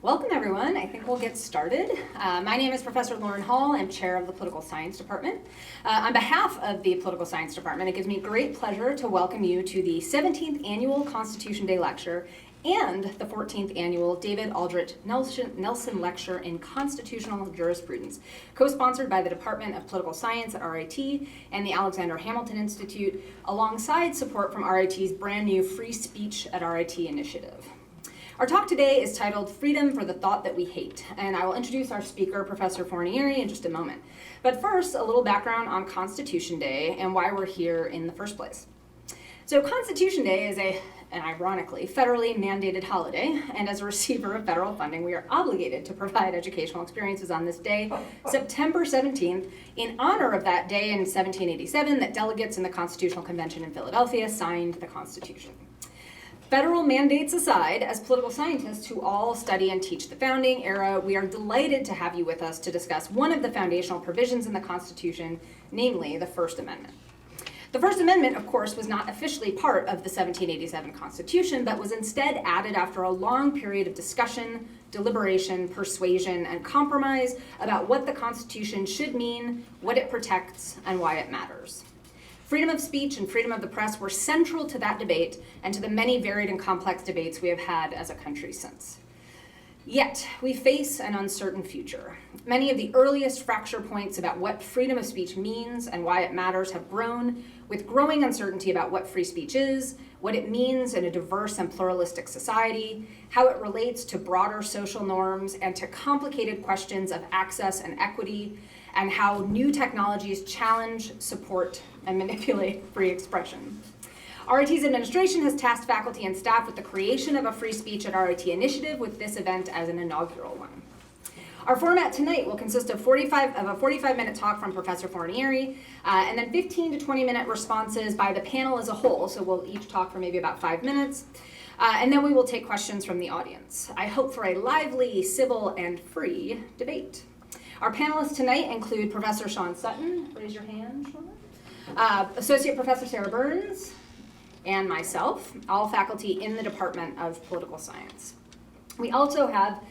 Welcome, everyone. I think we'll get started. My name is Professor Lauren Hall. I'm chair of the Political Science Department. On behalf of the Political Science Department, it gives me great pleasure to welcome you to the 17th Annual Constitution Day Lecture and the 14th Annual David Aldrich Nelson Lecture in Constitutional Jurisprudence, co-sponsored by the Department of Political Science at RIT and the Alexander Hamilton Institute, alongside support from RIT's brand new Free Speech at RIT initiative. Our talk today is titled Freedom for the Thought That We Hate, and I will introduce our speaker, Professor Fornieri, in just a moment. But first, a little background on Constitution Day and why we're here in the first place. So Constitution Day is an ironically, federally mandated holiday, and as a receiver of federal funding, we are obligated to provide educational experiences on this day, September 17th, in honor of that day in 1787 that delegates in the Constitutional Convention in Philadelphia signed the Constitution. Federal mandates aside, as political scientists who all study and teach the founding era, we are delighted to have you with us to discuss one of the foundational provisions in the Constitution, namely the First Amendment. The First Amendment, of course, was not officially part of the 1787 Constitution, but was instead added after a long period of discussion, deliberation, persuasion, and compromise about what the Constitution should mean, what it protects, and why it matters. Freedom of speech and freedom of the press were central to that debate and to the many varied and complex debates we have had as a country since. Yet, we face an uncertain future. Many of the earliest fracture points about what freedom of speech means and why it matters have grown, with growing uncertainty about what free speech is, what it means in a diverse and pluralistic society, how it relates to broader social norms, and to complicated questions of access and equity, and how new technologies challenge, support, and manipulate free expression. RIT's administration has tasked faculty and staff with the creation of a free speech at RIT initiative, with this event as an inaugural one. Our format tonight will consist of a 45-minute talk from Professor Fornieri, and then 15 to 20-minute responses by the panel as a whole, so we'll each talk for maybe about 5 minutes, and then we will take questions from the audience. I hope for a lively, civil, and free debate. Our panelists tonight include Professor Sean Sutton, raise your hand, Sean, Associate Professor Sarah Burns, and myself, all faculty in the Department of Political Science. We also have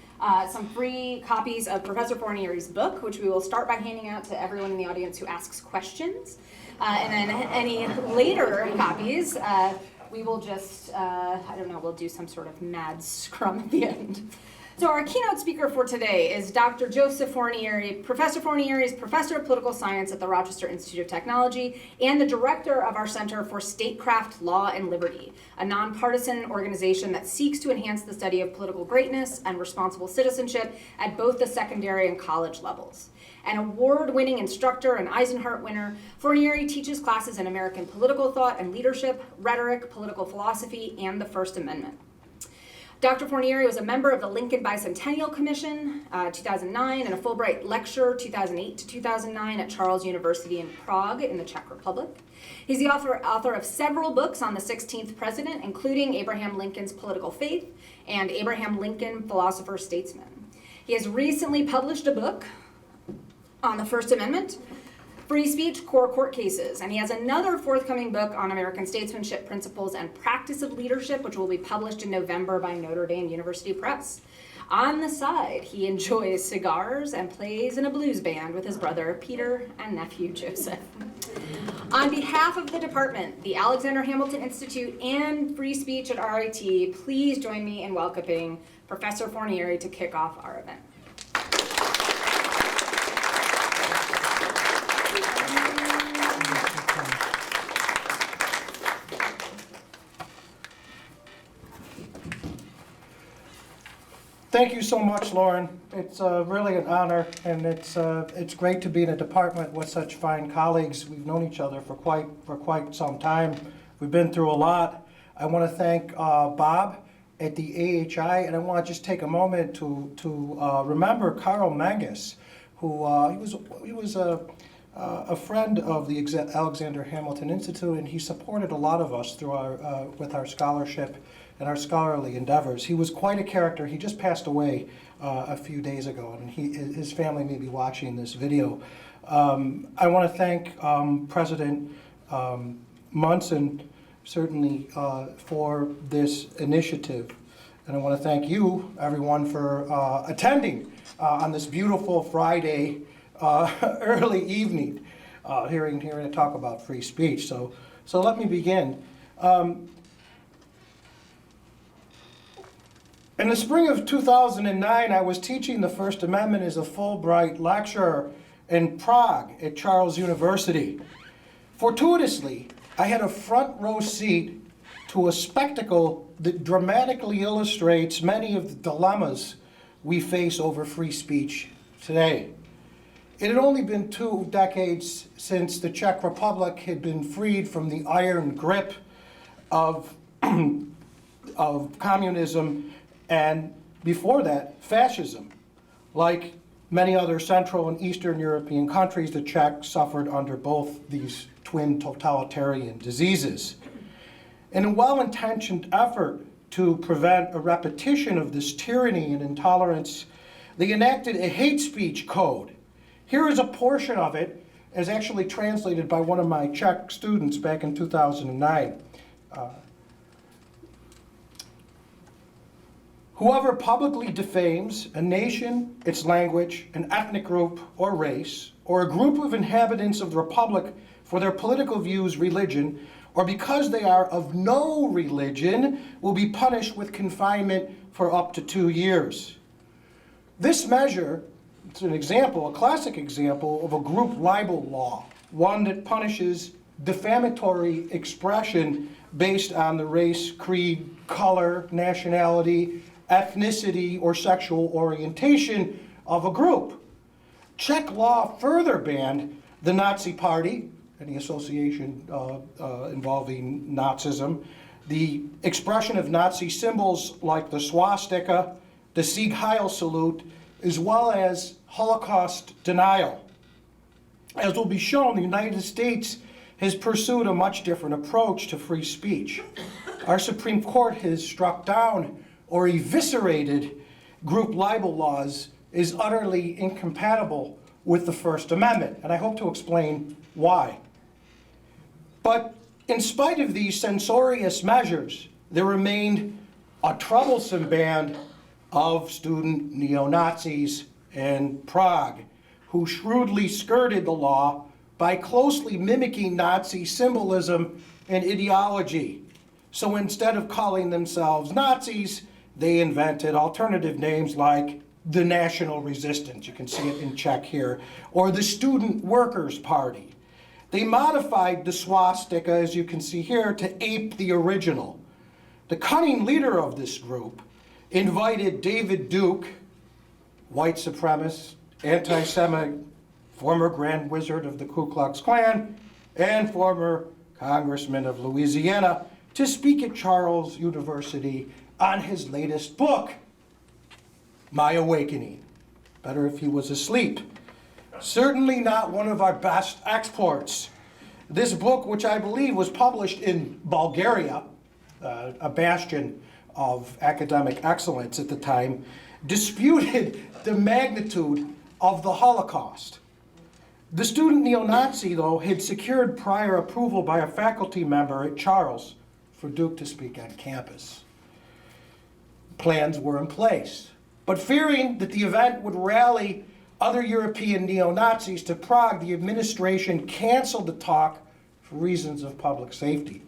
some free copies of Professor Fornieri's book, which we will start by handing out to everyone in the audience who asks questions. And then any later copies, we will just, we'll do some sort of mad scrum at the end. So our keynote speaker for today is Dr. Joseph Fornieri. Professor Fornieri is Professor of Political Science at the Rochester Institute of Technology and the director of our Center for Statecraft, Law, and Liberty, a nonpartisan organization that seeks to enhance the study of political greatness and responsible citizenship at both the secondary and college levels. An award-winning instructor and Eisenhower winner, Fornieri teaches classes in American political thought and leadership, rhetoric, political philosophy, and the First Amendment. Dr. Fornieri was a member of the Lincoln Bicentennial Commission, 2009, and a Fulbright Lecturer, 2008 to 2009, at Charles University in Prague in the Czech Republic. He's the author of several books on the 16th president, including Abraham Lincoln's Political Faith and Abraham Lincoln, Philosopher-Statesman. He has recently published a book on the First Amendment, Free Speech, Core Court Cases, and he has another forthcoming book on American statesmanship, principles, and practice of leadership, which will be published in November by Notre Dame University Press. On the side, he enjoys cigars and plays in a blues band with his brother Peter and nephew Joseph. On behalf of the department, the Alexander Hamilton Institute, and Free Speech at RIT, please join me in welcoming Professor Fornieri to kick off our event. Thank you so much, Lauren. It's really an honor, and it's great to be in a department with such fine colleagues. We've known each other for quite some time. We've been through a lot. I want to thank Bob at the AHI, and I want to just take a moment to remember Carl Menges, who he was a friend of the Alexander Hamilton Institute, and he supported a lot of us through with our scholarship and our scholarly endeavors. He was quite a character. He just passed away a few days ago, and his family may be watching this video. I want to thank President Munson, certainly, for this initiative. And I want to thank you, everyone, for attending on this beautiful Friday early evening, hearing to talk about free speech. So let me begin. In the spring of 2009, I was teaching the First Amendment as a Fulbright lecturer in Prague at Charles University. Fortuitously, I had a front row seat to a spectacle that dramatically illustrates many of the dilemmas we face over free speech today. It had only been 2 decades since the Czech Republic had been freed from the iron grip of communism, and before that, fascism. Like many other Central and Eastern European countries, the Czech suffered under both these twin totalitarian diseases. In a well-intentioned effort to prevent a repetition of this tyranny and intolerance, they enacted a hate speech code. Here is a portion of it, as actually translated by one of my Czech students back in 2009. Whoever publicly defames a nation, its language, an ethnic group or race, or a group of inhabitants of the Republic for their political views, religion, or because they are of no religion, will be punished with confinement for up to 2 years. This measure, it's an example, a classic example of a group libel law, one that punishes defamatory expression based on the race, creed, color, nationality, ethnicity, or sexual orientation of a group. Czech law further banned the Nazi Party, any association involving Nazism, the expression of Nazi symbols like the swastika, the Sieg Heil salute, as well as Holocaust denial. As will be shown, the United States has pursued a much different approach to free speech. Our Supreme Court has struck down or eviscerated group libel laws is utterly incompatible with the First Amendment, and I hope to explain why. But in spite of these censorious measures, there remained a troublesome band of student neo-Nazis in Prague who shrewdly skirted the law by closely mimicking Nazi symbolism and ideology. So instead of calling themselves Nazis, they invented alternative names like the National Resistance, you can see it in Czech here, or the Student Workers' Party. They modified the swastika, as you can see here, to ape the original. The cunning leader of this group invited David Duke, white supremacist, anti-Semite, former Grand Wizard of the Ku Klux Klan, and former Congressman of Louisiana, to speak at Charles University on his latest book, My Awakening. Better if he was asleep. Certainly not one of our best exports. This book, which I believe was published in Bulgaria, a bastion of academic excellence at the time, disputed the magnitude of the Holocaust. The student neo-Nazi, though, had secured prior approval by a faculty member at Charles for Duke to speak on campus. Plans were in place. But fearing that the event would rally other European neo-Nazis to Prague, the administration canceled the talk for reasons of public safety.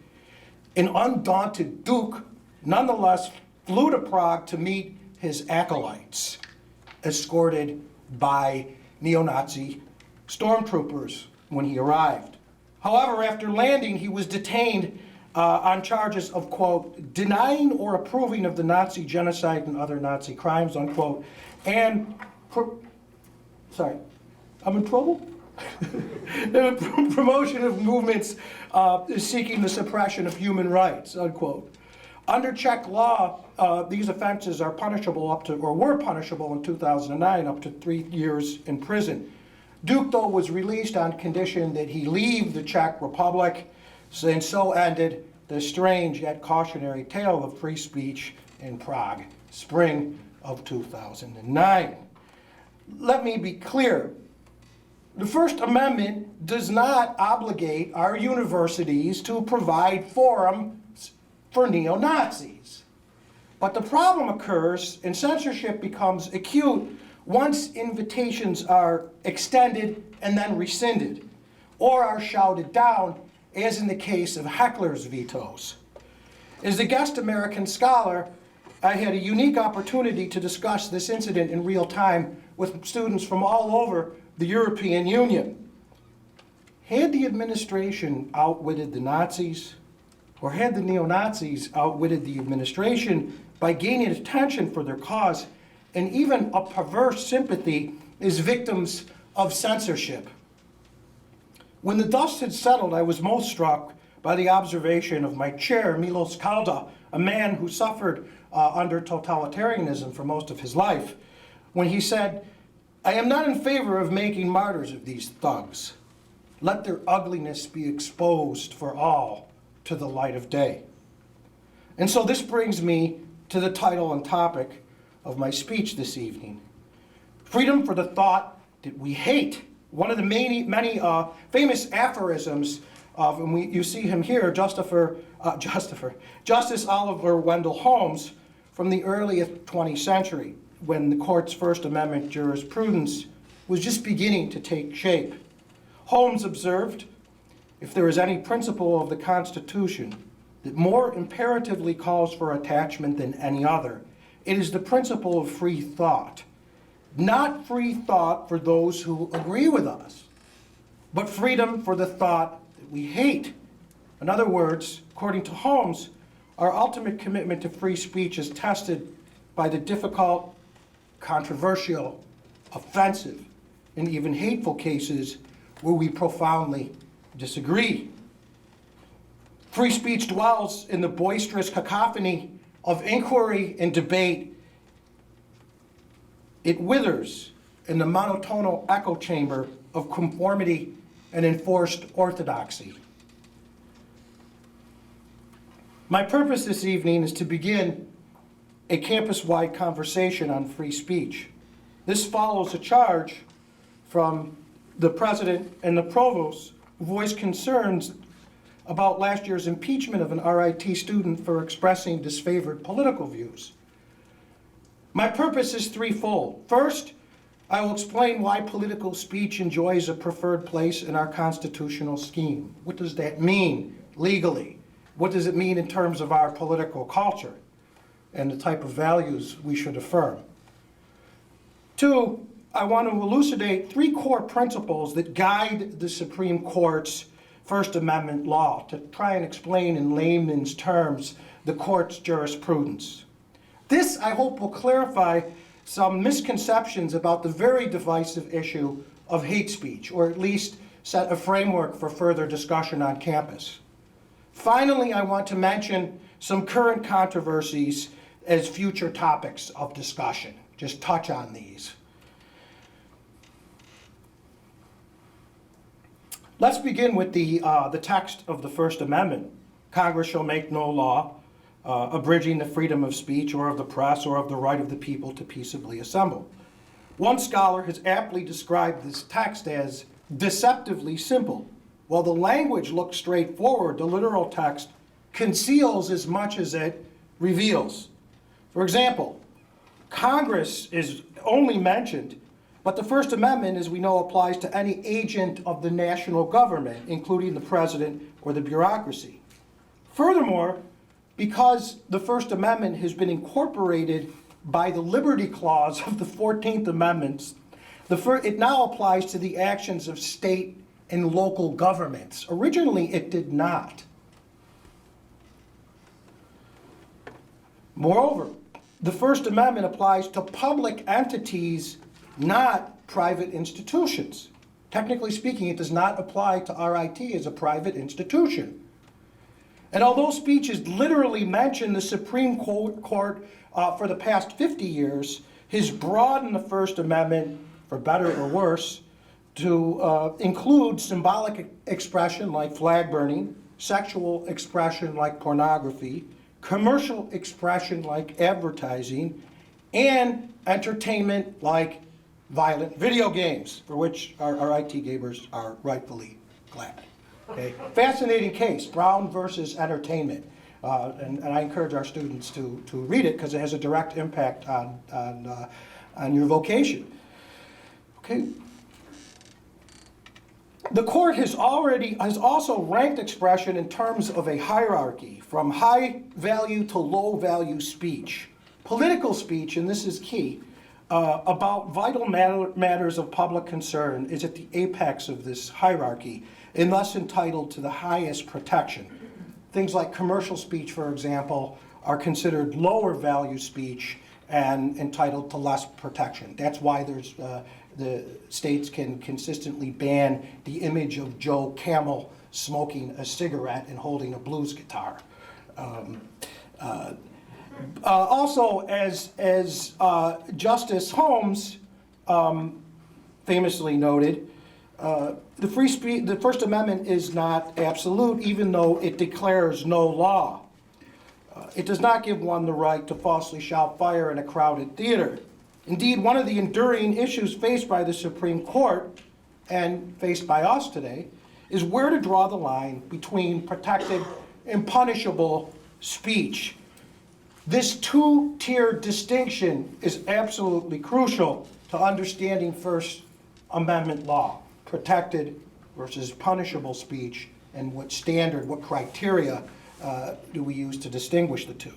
An undaunted Duke nonetheless flew to Prague to meet his acolytes, escorted by neo-Nazi stormtroopers when he arrived. However, after landing, he was detained on charges of, quote, denying or approving of the Nazi genocide and other Nazi crimes, unquote, and, I'm in trouble? Promotion of movements seeking the suppression of human rights, unquote. Under Czech law, these offenses are punishable were punishable in 2009 up to 3 years in prison. Duke, though, was released on condition that he leave the Czech Republic, and so ended the strange yet cautionary tale of free speech in Prague, spring of 2009. Let me be clear. The First Amendment does not obligate our universities to provide forums for neo-Nazis. But the problem occurs and censorship becomes acute once invitations are extended and then rescinded, or are shouted down, as in the case of heckler's vetoes. As a guest American scholar, I had a unique opportunity to discuss this incident in real time with students from all over the European Union. Had the administration outwitted the Nazis, or had the neo-Nazis outwitted the administration by gaining attention for their cause and even a perverse sympathy as victims of censorship? When the dust had settled, I was most struck by the observation of my chair, Milos Kalda, a man who suffered under totalitarianism for most of his life, when he said, "I am not in favor of making martyrs of these thugs. Let their ugliness be exposed for all to the light of day." And so this brings me to the title and topic of my speech this evening: freedom for the thought that we hate. One of the many famous aphorisms of, and you see him here, Justice Oliver Wendell Holmes, from the early 20th century, when the court's First Amendment jurisprudence was just beginning to take shape. Holmes observed, "If there is any principle of the Constitution that more imperatively calls for attachment than any other, it is the principle of free thought. Not free thought for those who agree with us, but freedom for the thought that we hate." In other words, according to Holmes, our ultimate commitment to free speech is tested by the difficult, controversial, offensive, and even hateful cases where we profoundly disagree. Free speech dwells in the boisterous cacophony of inquiry and debate. It withers in the monotonal echo chamber of conformity and enforced orthodoxy. My purpose this evening is to begin a campus-wide conversation on free speech. This follows a charge from the president and the provost, who voiced concerns about last year's impeachment of an RIT student for expressing disfavored political views. My purpose is threefold. First, I will explain why political speech enjoys a preferred place in our constitutional scheme. What does that mean legally? What does it mean in terms of our political culture and the type of values we should affirm? Two, I want to elucidate three core principles that guide the Supreme Court's First Amendment law, to try and explain in layman's terms the court's jurisprudence. This, I hope, will clarify some misconceptions about the very divisive issue of hate speech, or at least set a framework for further discussion on campus. Finally, I want to mention some current controversies as future topics of discussion. Just touch on these. Let's begin with the text of the First Amendment. Congress shall make no law abridging the freedom of speech or of the press or of the right of the people to peaceably assemble. One scholar has aptly described this text as deceptively simple. While the language looks straightforward, the literal text conceals as much as it reveals. For example, Congress is only mentioned, but the First Amendment, as we know, applies to any agent of the national government, including the president or the bureaucracy. Furthermore, because the First Amendment has been incorporated by the Liberty Clause of the 14th Amendment, it now applies to the actions of state and local governments. Originally, it did not. Moreover, the First Amendment applies to public entities, not private institutions. Technically speaking, it does not apply to RIT as a private institution. And although speech is literally mentioned, the Supreme Court for the past 50 years has broadened the First Amendment, for better or worse, to include symbolic expression like flag burning, sexual expression like pornography, commercial expression like advertising, and entertainment like violent video games, for which our RIT gamers are rightfully glad. Okay. Fascinating case, Brown versus entertainment. And I encourage our students to read it because it has a direct impact on your vocation. Okay. The court has also ranked expression in terms of a hierarchy from high value to low value speech. Political speech, and this is key, about vital matters of public concern is at the apex of this hierarchy and thus entitled to the highest protection. Things like commercial speech, for example, are considered lower value speech and entitled to less protection. That's why the states can consistently ban the image of Joe Camel smoking a cigarette and holding a blues guitar. Also, as Justice Holmes famously noted, the First Amendment is not absolute, even though it declares no law. It does not give one the right to falsely shout fire in a crowded theater. Indeed, one of the enduring issues faced by the Supreme Court and faced by us today is where to draw the line between protected and punishable speech. This two-tier distinction is absolutely crucial to understanding First Amendment law, protected versus punishable speech, and what criteria do we use to distinguish the two.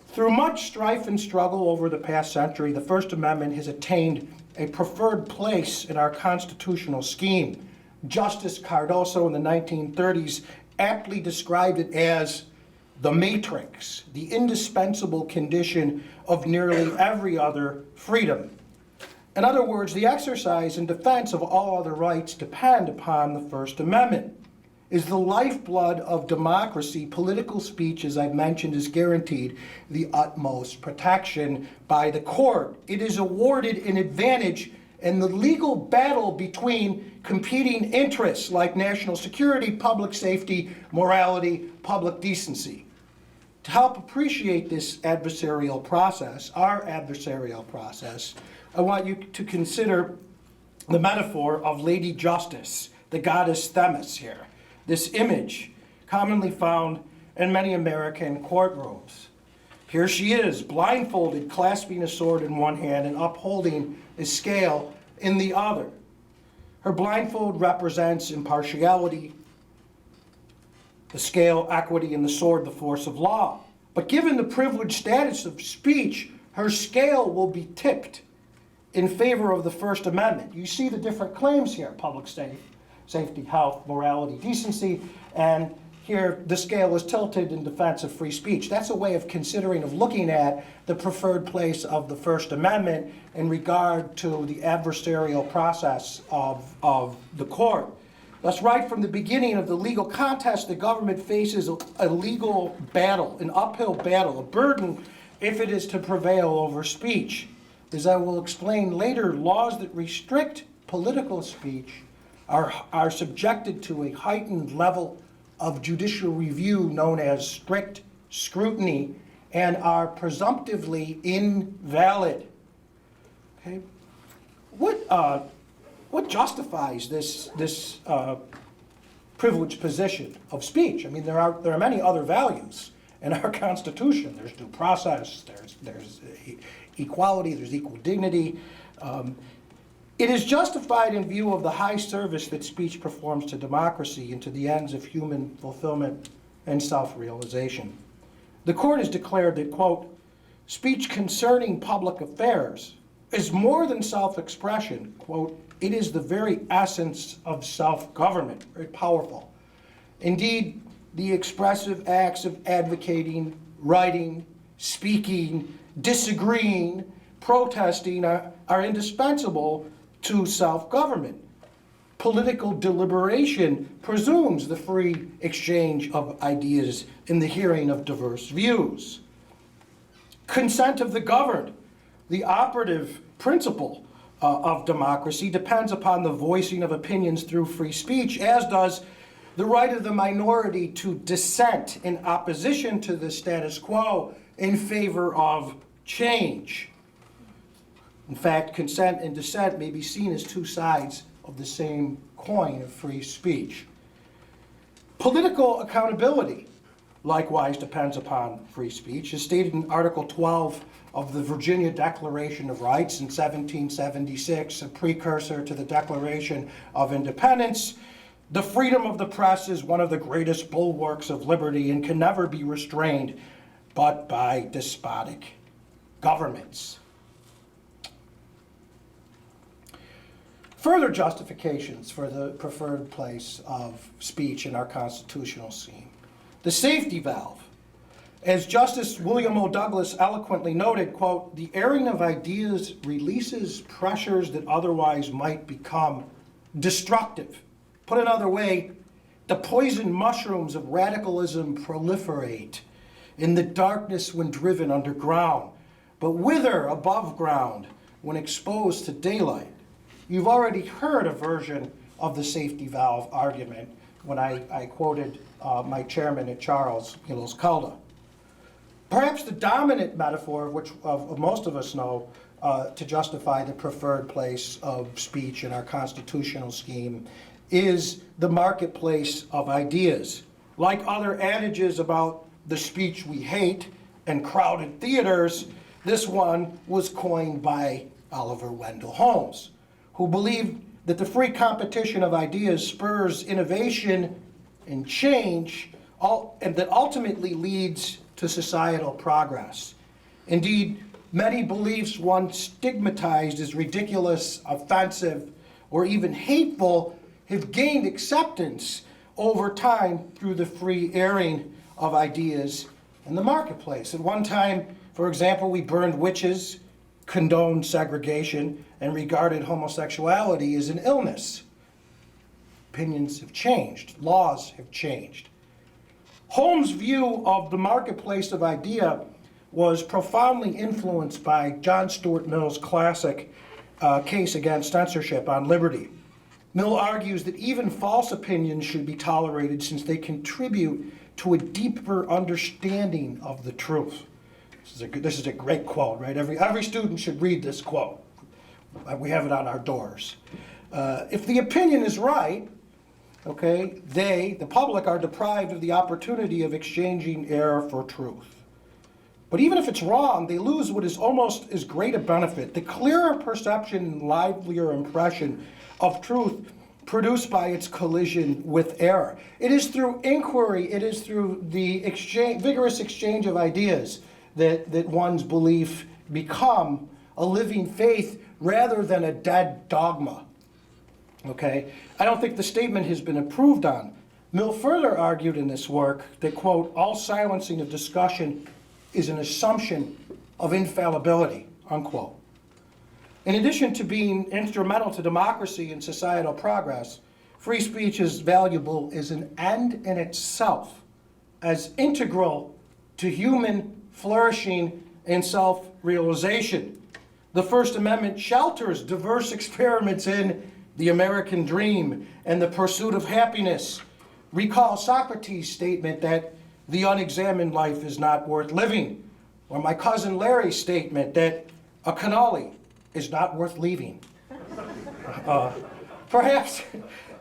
Through much strife and struggle over the past century, the First Amendment has attained a preferred place in our constitutional scheme. Justice Cardoso in the 1930s aptly described it as the matrix, the indispensable condition of nearly every other freedom. In other words, the exercise and defense of all other rights depend upon the First Amendment. Is the lifeblood of democracy. Political speech, as I've mentioned, is guaranteed the utmost protection by the court. It is awarded an advantage in the legal battle between competing interests like national security, public safety, morality, public decency. To help appreciate this adversarial process, our adversarial process, I want you to consider the metaphor of Lady Justice, the goddess Themis here. This image, commonly found in many American courtrooms. Here she is, blindfolded, clasping a sword in one hand and upholding a scale in the other. Her blindfold represents impartiality, the scale, equity, and the sword, the force of law. But given the privileged status of speech, her scale will be tipped in favor of the First Amendment. You see the different claims here: public safety, health, morality, decency, and here the scale is tilted in defense of free speech. That's a way of considering, of looking at the preferred place of the First Amendment in regard to the adversarial process of the court. Thus, right from the beginning of the legal contest, the government faces a legal battle, an uphill battle, a burden if it is to prevail over speech. As I will explain later, laws that restrict political speech are subjected to a heightened level of judicial review known as strict scrutiny and are presumptively invalid. Okay? What justifies this privileged position of speech? I mean, there are many other values in our Constitution. There's due process, there's equality, there's equal dignity. It is justified in view of the high service that speech performs to democracy and to the ends of human fulfillment and self-realization. The court has declared that, quote, speech concerning public affairs is more than self-expression, quote, it is the very essence of self-government, very powerful. Indeed, the expressive acts of advocating, writing, speaking, disagreeing, protesting are indispensable to self-government. Political deliberation presumes the free exchange of ideas in the hearing of diverse views. Consent of the governed, the operative principle of democracy, depends upon the voicing of opinions through free speech, as does the right of the minority to dissent in opposition to the status quo in favor of change. In fact, consent and dissent may be seen as two sides of the same coin of free speech. Political accountability. likewise depends upon free speech. As stated in Article 12 of the Virginia Declaration of Rights in 1776, a precursor to the Declaration of Independence, the freedom of the press is one of the greatest bulwarks of liberty and can never be restrained but by despotic governments. Further justifications for the preferred place of speech in our constitutional scheme. The safety valve. As Justice William O. Douglas eloquently noted, quote, "The airing of ideas releases pressures that otherwise might become destructive." Put another way, the poison mushrooms of radicalism proliferate in the darkness when driven underground, but wither above ground when exposed to daylight. You've already heard a version of the safety valve argument when I quoted my chairman at Charles Gilles Calda. Perhaps the dominant metaphor, which of most of us know, to justify the preferred place of speech in our constitutional scheme is the marketplace of ideas. Like other adages about the speech we hate and crowded theaters, this one was coined by Oliver Wendell Holmes, who believed that the free competition of ideas spurs innovation and change, and that ultimately leads to societal progress. Indeed, many beliefs once stigmatized as ridiculous, offensive, or even hateful have gained acceptance over time through the free airing of ideas in the marketplace. At one time, for example, we burned witches, condoned segregation, and regarded homosexuality as an illness. Opinions have changed. Laws have changed. Holmes' view of the marketplace of idea was profoundly influenced by John Stuart Mill's classic case against censorship on liberty. Mill argues that even false opinions should be tolerated since they contribute to a deeper understanding of the truth. This is a great quote, right? Every student should read this quote. We have it on our doors. If the opinion is right, okay, the public, are deprived of the opportunity of exchanging error for truth. But even if it's wrong, they lose what is almost as great a benefit: the clearer perception and livelier impression of truth produced by its collision with error. It is through inquiry, it is through the vigorous exchange of ideas that one's belief become a living faith rather than a dead dogma. Okay? I don't think the statement has been improved on. Mill further argued in this work that, quote, "all silencing of discussion is an assumption of infallibility," unquote. In addition to being instrumental to democracy and societal progress, free speech is valuable as an end in itself, as integral to human flourishing and self-realization. The First Amendment shelters diverse experiments in the American dream and the pursuit of happiness. Recall Socrates' statement that the unexamined life is not worth living, or my cousin Larry's statement that a cannoli is not worth leaving. Perhaps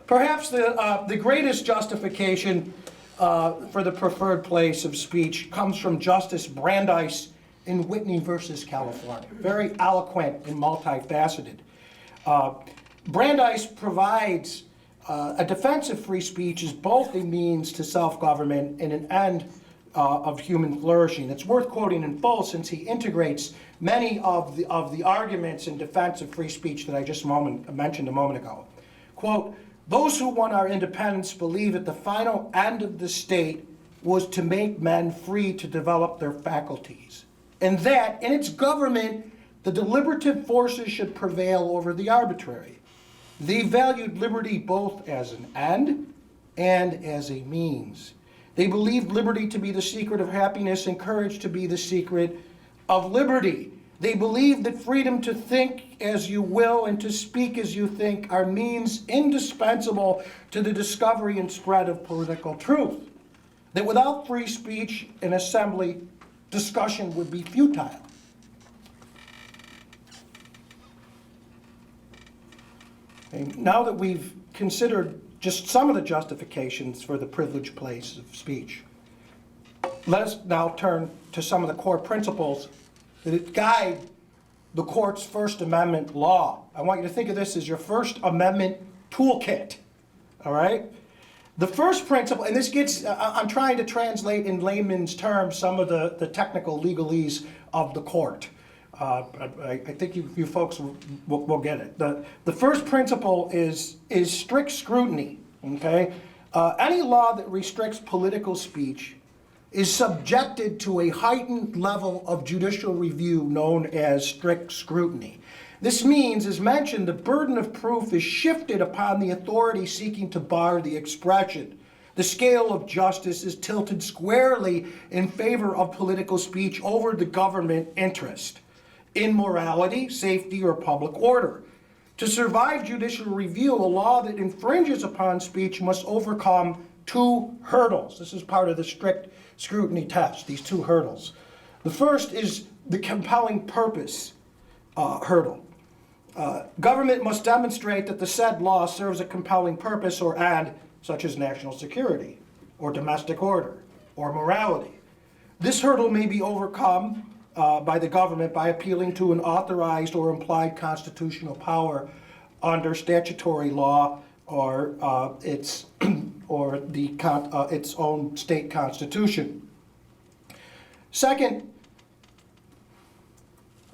the greatest justification for the preferred place of speech comes from Justice Brandeis in Whitney versus California. Very eloquent and multifaceted. Brandeis provides a defense of free speech as both a means to self-government and an end of human flourishing. It's worth quoting in full since he integrates many of the arguments in defense of free speech that I just mentioned a moment ago. Quote, "Those who won our independence believe that the final end of the state was to make men free to develop their faculties, and that in its government the deliberative forces should prevail over the arbitrary. They valued liberty both as an end and as a means. They believed liberty to be the secret of happiness and courage to be the secret of liberty. They believed that freedom to think as you will and to speak as you think are means indispensable to the discovery and spread of political truth. That without free speech and assembly, discussion would be futile." And now that we've considered just some of the justifications for the privileged place of speech, let us now turn to some of the core principles that guide the court's First Amendment law. I want you to think of this as your First Amendment toolkit, all right? The first principle, and this gets, I'm trying to translate in layman's terms some of the technical legalese of the court. I think you folks will get it. The first principle is strict scrutiny, okay? Any law that restricts political speech is subjected to a heightened level of judicial review known as strict scrutiny. This means, as mentioned, the burden of proof is shifted upon the authority seeking to bar the expression. The scale of justice is tilted squarely in favor of political speech over the government interest in morality, safety, or public order. To survive judicial review, a law that infringes upon speech must overcome two hurdles. This is part of the strict scrutiny test, these two hurdles. The first is the compelling purpose hurdle. Government must demonstrate that the said law serves a compelling purpose or end, such as national security, or domestic order, or morality. This hurdle may be overcome by the government by appealing to an authorized or implied constitutional power under statutory law or its own state constitution. Second,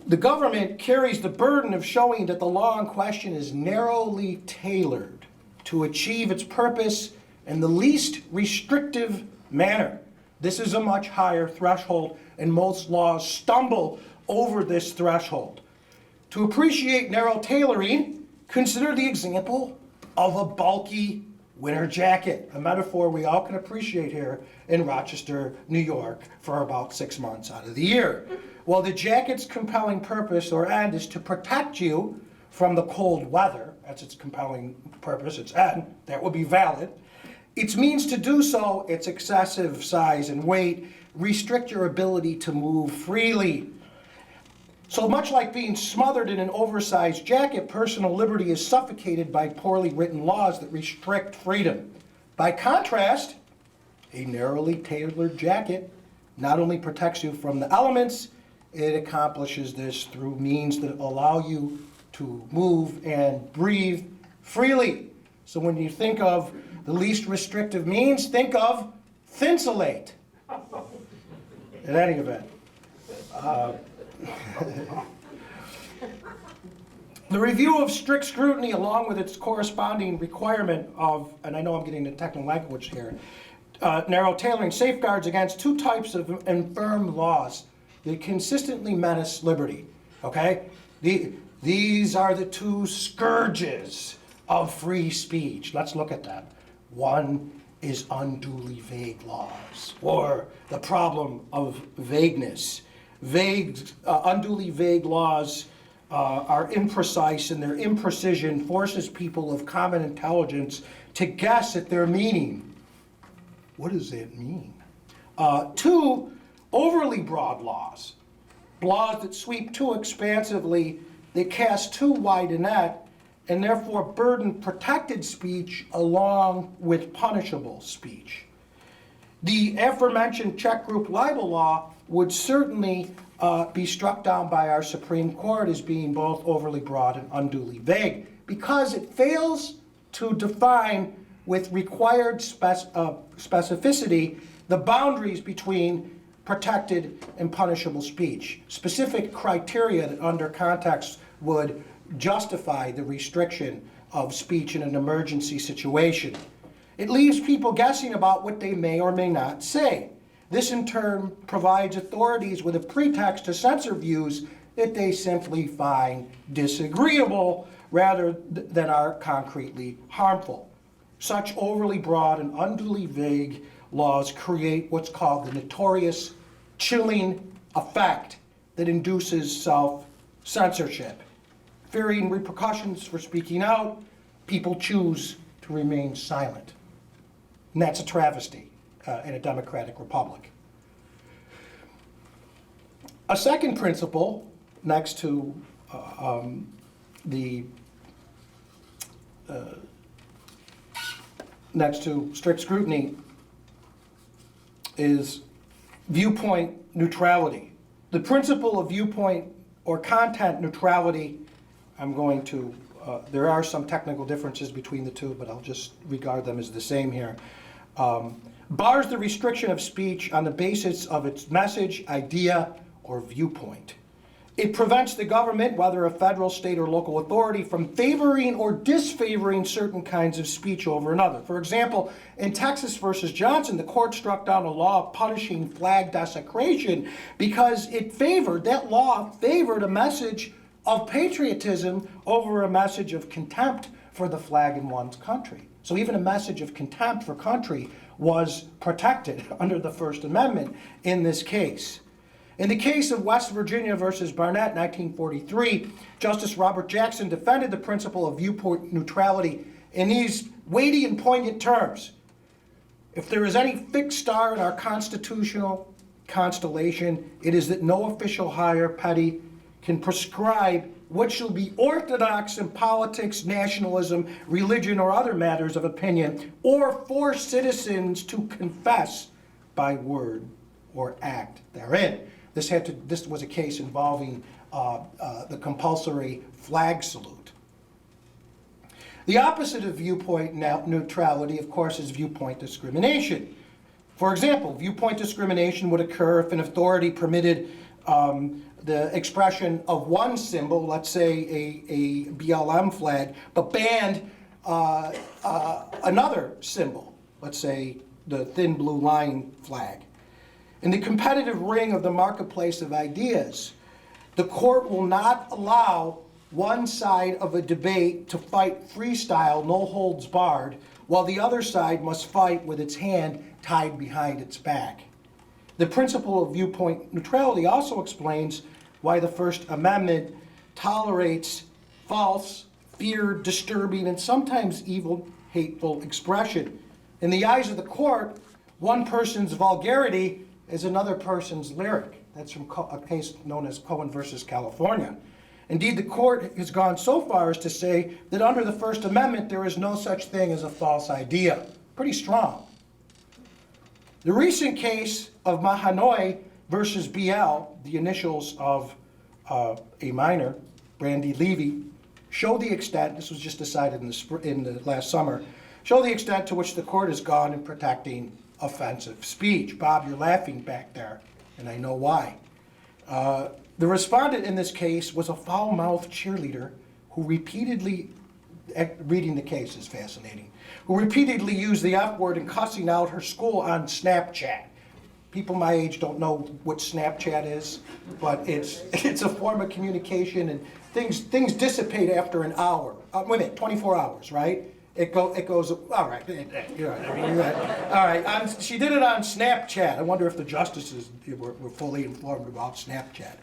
the government carries the burden of showing that the law in question is narrowly tailored to achieve its purpose in the least restrictive manner. This is a much higher threshold, and most laws stumble over this threshold. To appreciate narrow tailoring, consider the example of a bulky winter jacket, a metaphor we all can appreciate here in Rochester, New York, for about 6 months out of the year. Well, the jacket's compelling purpose or end is to protect you from the cold weather. That's its compelling purpose, its end. That would be valid. Its means to do so, its excessive size and weight, restrict your ability to move freely. So much like being smothered in an oversized jacket, personal liberty is suffocated by poorly written laws that restrict freedom. By contrast, a narrowly tailored jacket not only protects you from the elements, it accomplishes this through means that allow you to move and breathe freely. So when you think of the least restrictive means, think of Thinsulate. In any event. The review of strict scrutiny, along with its corresponding requirement of, and I know I'm getting into technical language here, narrow tailoring, safeguards against two types of infirm laws that consistently menace liberty, okay? These are the two scourges of free speech. Let's look at them. One is unduly vague laws, or the problem of vagueness. Unduly vague laws are imprecise, and their imprecision forces people of common intelligence to guess at their meaning. What does that mean? Two, overly broad laws. Laws that sweep too expansively, they cast too wide a net, and therefore burden protected speech along with punishable speech. The aforementioned check group libel law would certainly be struck down by our Supreme Court as being both overly broad and unduly vague, because it fails to define with required specificity the boundaries between protected and punishable speech, specific criteria that under context would justify the restriction of speech in an emergency situation. It leaves people guessing about what they may or may not say. This in turn provides authorities with a pretext to censor views that they simply find disagreeable rather than are concretely harmful. Such overly broad and unduly vague laws create what's called the notorious chilling effect that induces self-censorship. Fearing repercussions for speaking out, people choose to remain silent. And that's a travesty in a democratic republic. A second principle, next to strict scrutiny, is viewpoint neutrality. The principle of viewpoint or content neutrality, there are some technical differences between the two, but I'll just regard them as the same here. Bars the restriction of speech on the basis of its message, idea, or viewpoint. It prevents the government, whether a federal, state, or local authority, from favoring or disfavoring certain kinds of speech over another. For example, in Texas versus Johnson, the court struck down a law punishing flag desecration because that law favored a message of patriotism over a message of contempt for the flag in one's country. So even a message of contempt for country was protected under the First Amendment in this case. In the case of West Virginia versus Barnett, 1943, Justice Robert Jackson defended the principle of viewpoint neutrality in these weighty and poignant terms. If there is any fixed star in our constitutional constellation, it is that no official higher petty can prescribe what shall be orthodox in politics, nationalism, religion, or other matters of opinion, or force citizens to confess by word or act therein. This was a case involving the compulsory flag salute. The opposite of viewpoint neutrality, of course, is viewpoint discrimination. For example, viewpoint discrimination would occur if an authority permitted the expression of one symbol, let's say a BLM flag, but banned another symbol, let's say the thin blue line flag. In the competitive ring of the marketplace of ideas, the court will not allow one side of a debate to fight freestyle, no holds barred, while the other side must fight with its hand tied behind its back. The principle of viewpoint neutrality also explains why the First Amendment tolerates false, feared, disturbing, and sometimes evil, hateful expression. In the eyes of the court, one person's vulgarity is another person's lyric. That's from a case known as Cohen versus California. Indeed, the court has gone so far as to say that under the First Amendment, there is no such thing as a false idea. Pretty strong. The recent case of Mahanoy versus BL, the initials of a minor, Brandy Levy, show the extent, this was just decided in the last summer, show the extent to which the court has gone in protecting offensive speech. Bob, you're laughing back there, and I know why. The respondent in this case was a foul-mouthed cheerleader who repeatedly, reading the case is fascinating, who repeatedly used the F word in cussing out her school on Snapchat. People my age don't know what Snapchat is, but it's a form of communication, and things dissipate after an hour. Wait a minute, 24 hours, right? It goes, all right, you're right. All right, she did it on Snapchat. I wonder if the justices were fully informed about Snapchat.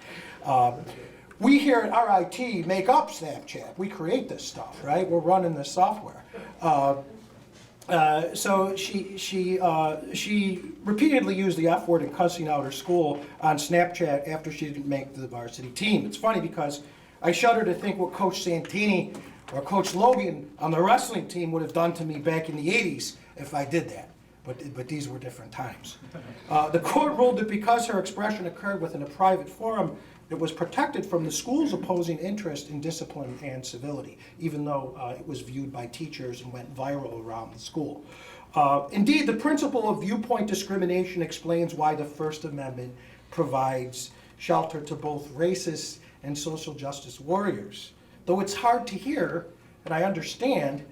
We here at RIT make up Snapchat. We create this stuff, right? We're running this software. So she repeatedly used the F word in cussing out her school on Snapchat after she didn't make the varsity team. It's funny because I shudder to think what Coach Santini or Coach Logan on the wrestling team would have done to me back in the 80s if I did that. But these were different times. The court ruled that because her expression occurred within a private forum, it was protected from the school's opposing interest in discipline and civility, even though it was viewed by teachers and went viral around the school. Indeed, the principle of viewpoint discrimination explains why the First Amendment provides shelter to both racists and social justice warriors. Though it's hard to hear, and I understand,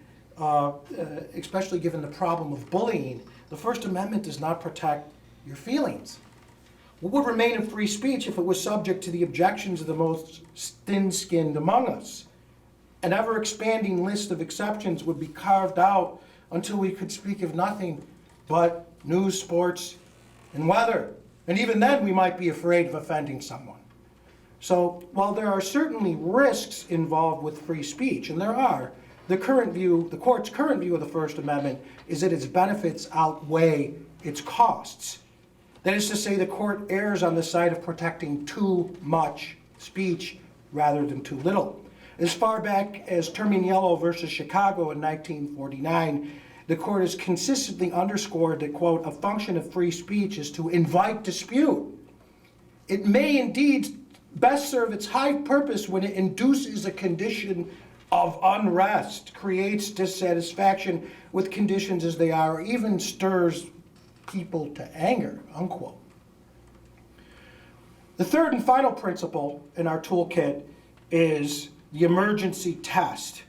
especially given the problem of bullying, the First Amendment does not protect your feelings. What would remain in free speech if it was subject to the objections of the most thin-skinned among us? An ever-expanding list of exceptions would be carved out until we could speak of nothing but news, sports, and weather. And even then, we might be afraid of offending someone. So while there are certainly risks involved with free speech, and there are, the court's current view of the First Amendment is that its benefits outweigh its costs. That is to say, the court errs on the side of protecting too much speech rather than too little. As far back as Terminiello versus Chicago in 1949, the court has consistently underscored that, quote, a function of free speech is to invite dispute. It may indeed best serve its high purpose when it induces a condition of unrest, creates dissatisfaction with conditions as they are, or even stirs people to anger, unquote. The third and final principle in our toolkit is the emergency test.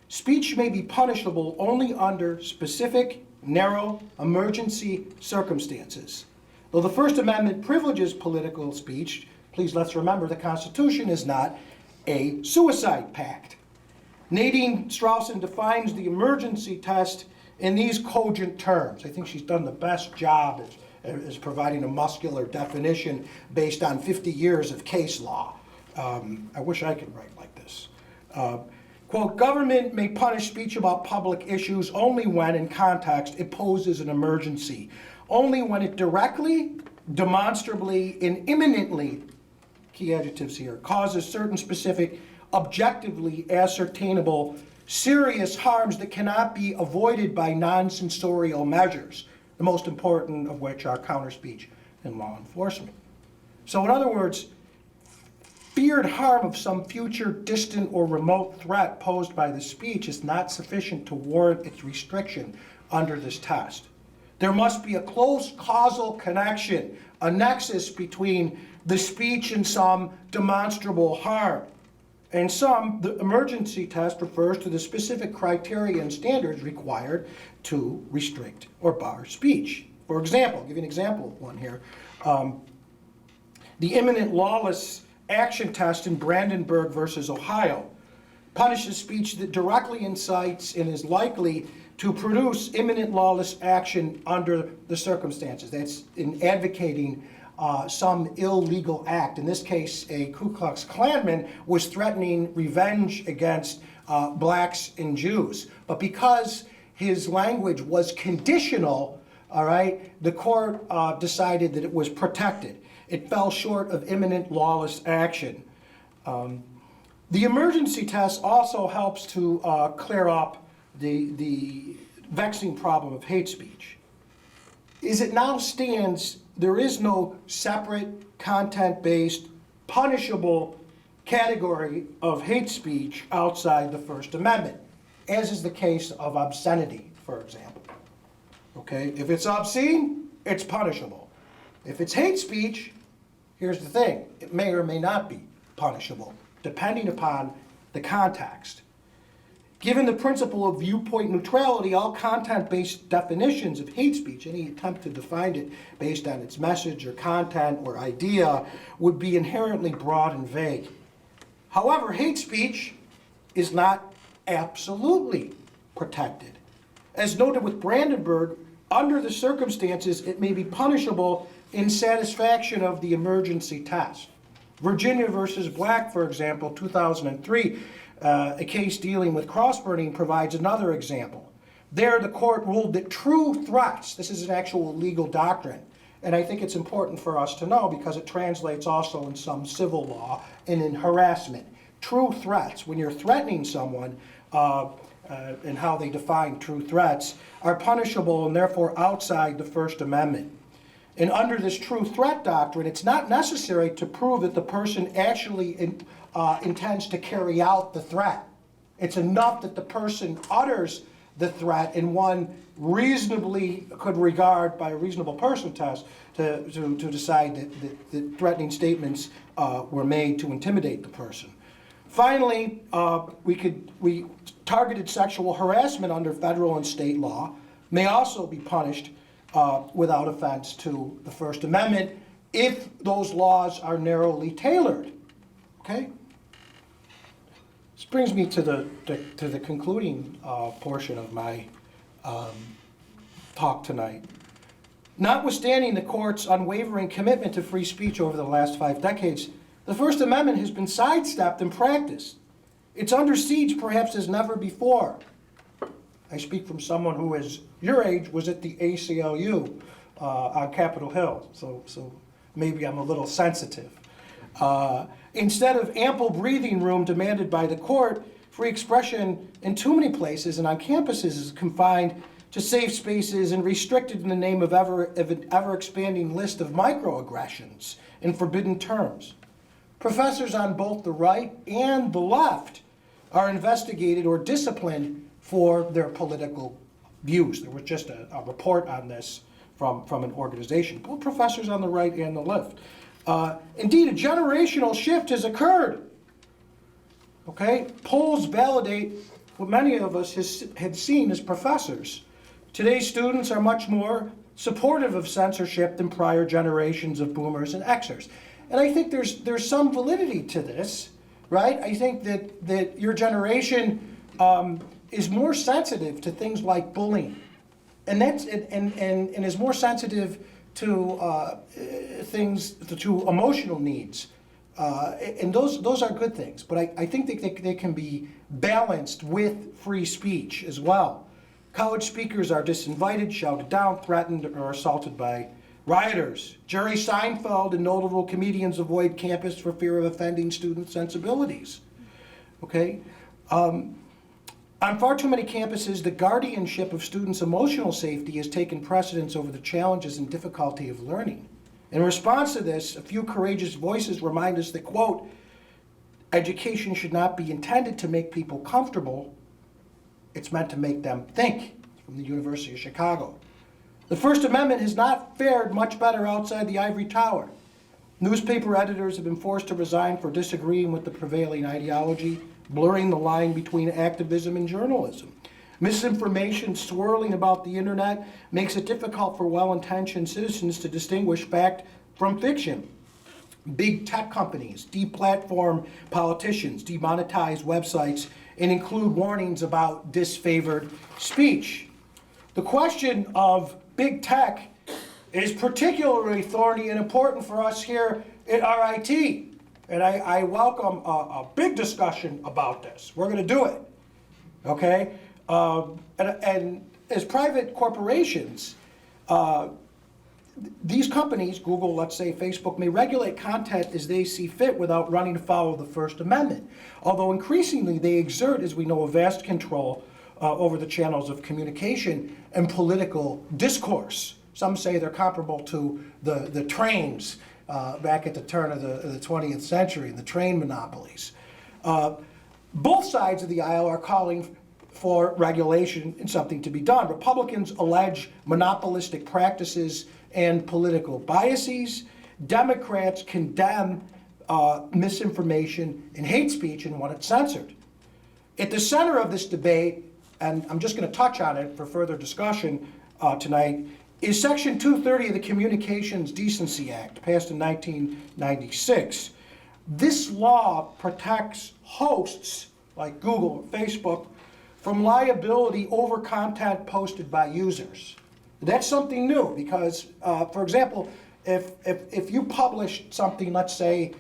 Speech may be punishable only under specific, narrow, emergency circumstances. Though the First Amendment privileges political speech, please let's remember the Constitution is not a suicide pact. Nadine Straussen defines the emergency test in these cogent terms. I think she's done the best job as providing a muscular definition based on 50 years of case law. I wish I could write like this. Quote, government may punish speech about public issues only when, in context, it poses an emergency. Only when it directly, demonstrably, and imminently, key adjectives here, causes certain specific, objectively ascertainable, serious harms that cannot be avoided by non-censorial measures, the most important of which are counter-speech and law enforcement. So in other words, feared harm of some future distant or remote threat posed by the speech is not sufficient to warrant its restriction under this test. There must be a close causal connection, a nexus between the speech and some demonstrable harm. And the emergency test refers to the specific criteria and standards required to restrict or bar speech. For example, I'll give you an example of one here. The imminent lawless action test in Brandenburg versus Ohio punishes speech that directly incites and is likely to produce imminent lawless action under the circumstances. That's in advocating some illegal act. In this case, a Ku Klux Klanman was threatening revenge against blacks and Jews. But because his language was conditional, all right, the court decided that it was protected. It fell short of imminent lawless action. The emergency test also helps to clear up the vexing problem of hate speech. As it now stands, there is no separate, content-based, punishable category of hate speech outside the First Amendment, as is the case of obscenity, for example. Okay, if it's obscene, it's punishable. If it's hate speech, here's the thing, it may or may not be punishable, depending upon the context. Given the principle of viewpoint neutrality, all content-based definitions of hate speech, any attempt to define it based on its message or content or idea, would be inherently broad and vague. However, hate speech is not absolutely protected. As noted with Brandenburg, under the circumstances, it may be punishable in satisfaction of the emergency test. Virginia versus Black, for example, 2003, a case dealing with cross-burning provides another example. There, the court ruled that true threats, this is an actual legal doctrine, and I think it's important for us to know because it translates also in some civil law and in harassment. True threats, when you're threatening someone, and how they define true threats, are punishable and therefore outside the First Amendment. And under this true threat doctrine, it's not necessary to prove that the person actually intends to carry out the threat. It's enough that the person utters the threat and one reasonably could regard by a reasonable person test to decide that threatening statements were made to intimidate the person. Finally, targeted sexual harassment under federal and state law may also be punished without offense to the First Amendment if those laws are narrowly tailored. Okay? This brings me to the concluding portion of my talk tonight. Notwithstanding the court's unwavering commitment to free speech over the last 5 decades, the First Amendment has been sidestepped in practice. It's under siege perhaps as never before. I speak from someone who is your age, was at the ACLU on Capitol Hill, so maybe I'm a little sensitive. Instead of ample breathing room demanded by the court, free expression in too many places and on campuses is confined to safe spaces and restricted in the name of an ever-expanding list of microaggressions and forbidden terms. Professors on both the right and the left are investigated or disciplined for their political views. There was just a report on this from an organization, both professors on the right and the left. Indeed, a generational shift has occurred. Okay? Polls validate what many of us had seen as professors. Today's students are much more supportive of censorship than prior generations of boomers and Xers. And I think there's some validity to this, right? I think that your generation is more sensitive to things like bullying, and is more sensitive to things, to emotional needs. And those are good things, but I think that they can be balanced with free speech as well. College speakers are disinvited, shouted down, threatened, or assaulted by rioters. Jerry Seinfeld and notable comedians avoid campus for fear of offending student sensibilities. Okay? On far too many campuses, the guardianship of students' emotional safety has taken precedence over the challenges and difficulty of learning. In response to this, a few courageous voices remind us that, quote, education should not be intended to make people comfortable, it's meant to make them think, from the University of Chicago. The First Amendment has not fared much better outside the ivory tower. Newspaper editors have been forced to resign for disagreeing with the prevailing ideology, blurring the line between activism and journalism. Misinformation swirling about the internet makes it difficult for well-intentioned citizens to distinguish fact from fiction. Big tech companies deplatform politicians, demonetize websites, and include warnings about disfavored speech. The question of big tech is particularly thorny and important for us here at RIT. And I welcome a big discussion about this. We're going to do it, okay? And as private corporations, these companies, Google, let's say Facebook, may regulate content as they see fit without running afoul of the First Amendment. Although increasingly they exert, as we know, a vast control over the channels of communication and political discourse. Some say they're comparable to the trains back at the turn of the 20th century, the train monopolies. Both sides of the aisle are calling for regulation and something to be done. Republicans allege monopolistic practices and political biases. Democrats condemn misinformation and hate speech and want it censored. At the center of this debate, and I'm just going to touch on it for further discussion tonight, is Section 230 of the Communications Decency Act, passed in 1996. This law protects hosts like Google or Facebook from liability over content posted by users. That's something new because, for example, if you publish something, let's say,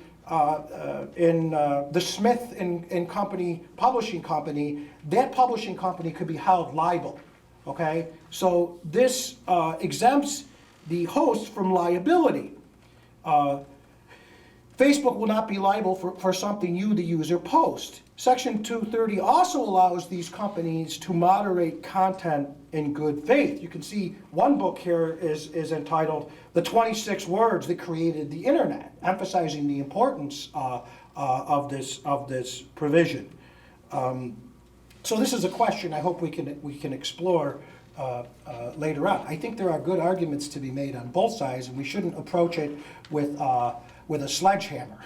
in the Smith and Company publishing company, that publishing company could be held liable. Okay, so this exempts the host from liability. Facebook will not be liable for something you, the user, post. Section 230 also allows these companies to moderate content in good faith. You can see one book here is entitled "The 26 Words That Created the Internet," emphasizing the importance of this provision. So this is a question I hope we can explore later on. I think there are good arguments to be made on both sides, and we shouldn't approach it with a sledgehammer.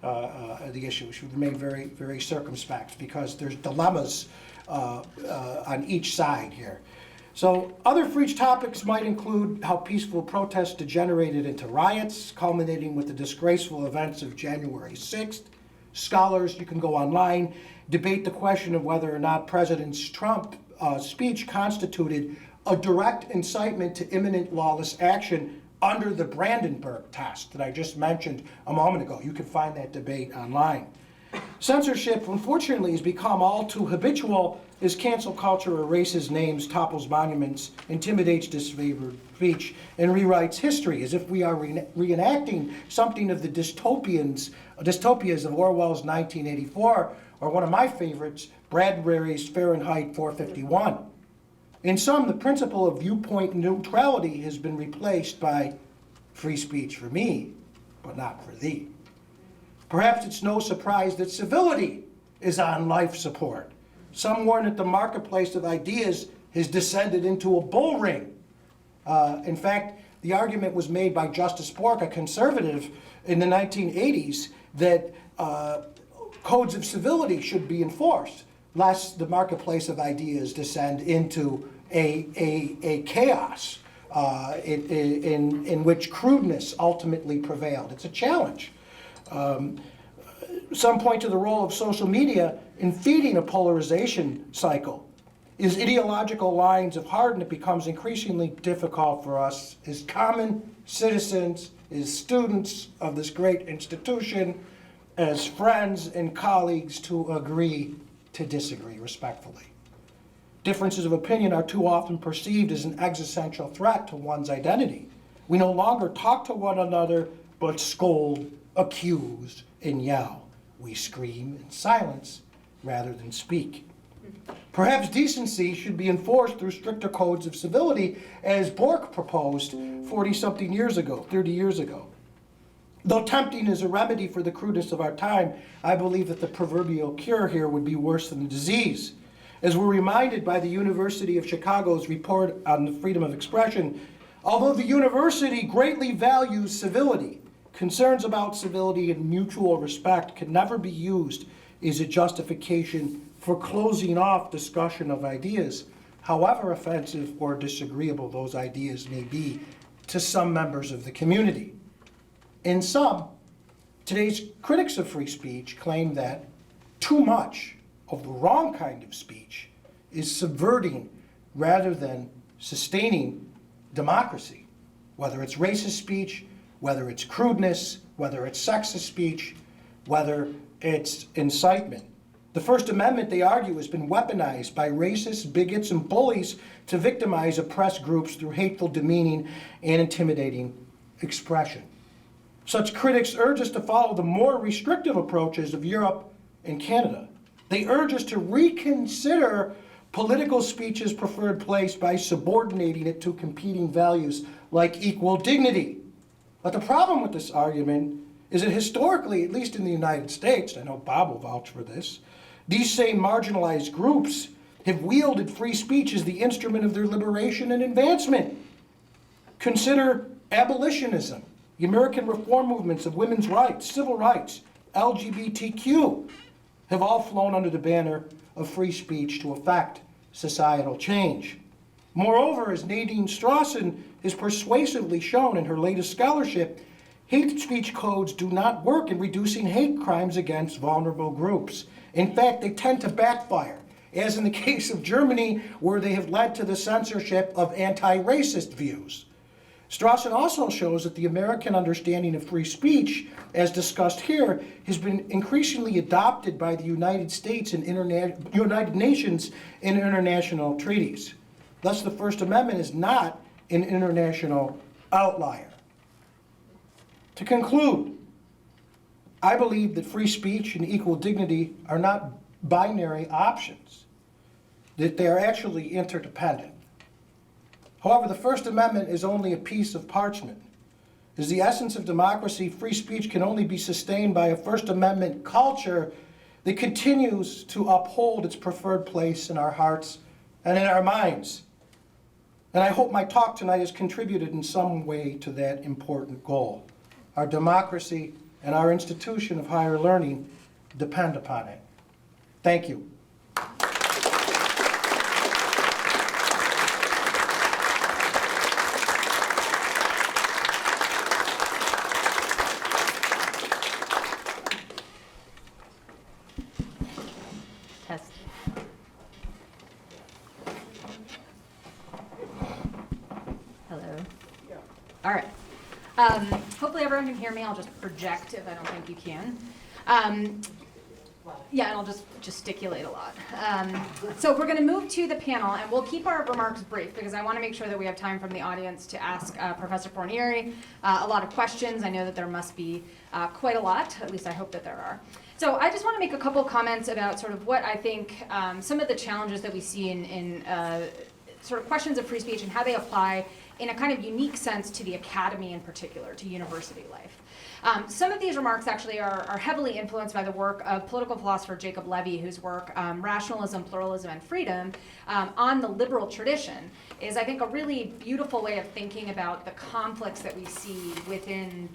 The issue, we should remain very, very circumspect because there's dilemmas on each side here. So other free topics might include how peaceful protests degenerated into riots, culminating with the disgraceful events of January 6th. Scholars, you can go online, debate the question of whether or not President Trump's speech constituted a direct incitement to imminent lawless action under the Brandenburg test that I just mentioned a moment ago. You can find that debate online. Censorship, unfortunately, has become all too habitual as cancel culture erases names, topples monuments, intimidates disfavored speech, and rewrites history as if we are reenacting something of the dystopias of Orwell's 1984, or one of my favorites, Bradbury's Fahrenheit 451. In sum, the principle of viewpoint neutrality has been replaced by free speech for me, but not for thee. Perhaps it's no surprise that civility is on life support. Some warn that the marketplace of ideas has descended into a bull ring. In fact, the argument was made by Justice Bork, a conservative, in the 1980s, that codes of civility should be enforced, lest the marketplace of ideas descend into a chaos in which crudeness ultimately prevailed. It's a challenge. Some point to the role of social media in feeding a polarization cycle. As ideological lines have hardened, it becomes increasingly difficult for us as common citizens, as students of this great institution, as friends and colleagues to agree to disagree respectfully. Differences of opinion are too often perceived as an existential threat to one's identity. We no longer talk to one another, but scold, accuse, and yell. We scream in silence rather than speak. Perhaps decency should be enforced through stricter codes of civility, as Bork proposed 40-something years ago, 30 years ago. Though tempting as a remedy for the crudeness of our time, I believe that the proverbial cure here would be worse than the disease. As we're reminded by the University of Chicago's report on the freedom of expression, although the university greatly values civility, concerns about civility and mutual respect can never be used as a justification for closing off discussion of ideas, however offensive or disagreeable those ideas may be to some members of the community. In sum, today's critics of free speech claim that too much of the wrong kind of speech is subverting rather than sustaining democracy, whether it's racist speech, whether it's crudeness, whether it's sexist speech, whether it's incitement. The First Amendment, they argue, has been weaponized by racists, bigots, and bullies to victimize oppressed groups through hateful, demeaning, and intimidating expression. Such critics urge us to follow the more restrictive approaches of Europe and Canada. They urge us to reconsider political speech's preferred place by subordinating it to competing values like equal dignity. But the problem with this argument is that historically, at least in the United States, I know Bob will vouch for this, these same marginalized groups have wielded free speech as the instrument of their liberation and advancement. Consider abolitionism, the American reform movements of women's rights, civil rights, LGBTQ, have all flown under the banner of free speech to effect societal change. Moreover, as Nadine Strawson has persuasively shown in her latest scholarship, hate speech codes do not work in reducing hate crimes against vulnerable groups. In fact, they tend to backfire, as in the case of Germany, where they have led to the censorship of anti-racist views. Strawson also shows that the American understanding of free speech, as discussed here, has been increasingly adopted by the United States and United Nations in international treaties. Thus, the First Amendment is not an international outlier. To conclude, I believe that free speech and equal dignity are not binary options, that they are actually interdependent. However, the First Amendment is only a piece of parchment. As the essence of democracy, free speech can only be sustained by a First Amendment culture that continues to uphold its preferred place in our hearts and in our minds. And I hope my talk tonight has contributed in some way to that important goal. Our democracy and our institution of higher learning depend upon it. Thank you. Test. Hello. Yeah. All right. Hopefully everyone can hear me. I'll just project if I don't think you can. Yeah, and I'll just gesticulate a lot. So we're going to move to the panel, and we'll keep our remarks brief because I want to make sure that we have time from the audience to ask Professor Fornieri a lot of questions. I know that there must be quite a lot. At least I hope that there are. So I just want to make a couple comments about sort of what I think some of the challenges that we see in sort of questions of free speech and how they apply in a kind of unique sense to the academy in particular, to university life. Some of these remarks actually are heavily influenced by the work of political philosopher Jacob Levy, whose work, Rationalism, Pluralism, and Freedom, on the liberal tradition, is, I think, a really beautiful way of thinking about the conflicts that we see within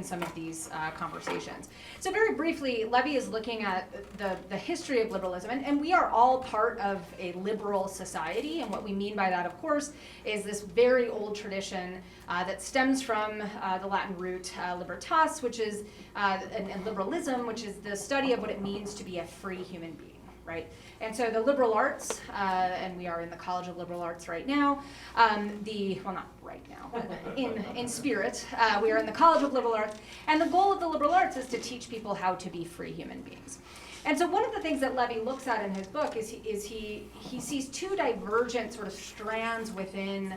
some of these conversations. So very briefly, Levy is looking at the history of liberalism, and we are all part of a liberal society, and what we mean by that, of course, is this very old tradition that stems from the Latin root libertas, which is, and liberalism, which is the study of what it means to be a free human being, right? And so the liberal arts, and we are in the College of Liberal Arts right now, well, not right now, but in spirit, we are in the College of Liberal Arts, and the goal of the liberal arts is to teach people how to be free human beings. And so one of the things that Levy looks at in his book is he sees two divergent sort of strands within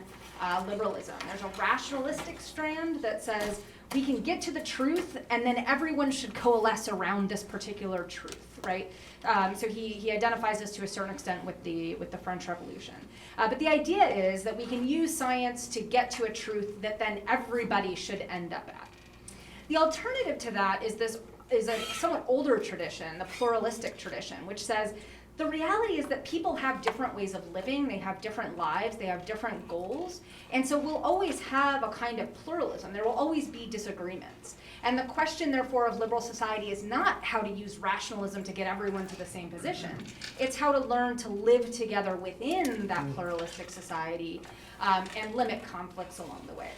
liberalism. There's a rationalistic strand that says we can get to the truth and then everyone should coalesce around this particular truth, right? So he identifies this to a certain extent with the French Revolution. But the idea is that we can use science to get to a truth that then everybody should end up at. The alternative to that is a somewhat older tradition, the pluralistic tradition, which says the reality is that people have different ways of living, they have different lives, they have different goals, and so we'll always have a kind of pluralism. There will always be disagreements. And the question, therefore, of liberal society is not how to use rationalism to get everyone to the same position. It's how to learn to live together within that pluralistic society and limit conflicts along the way.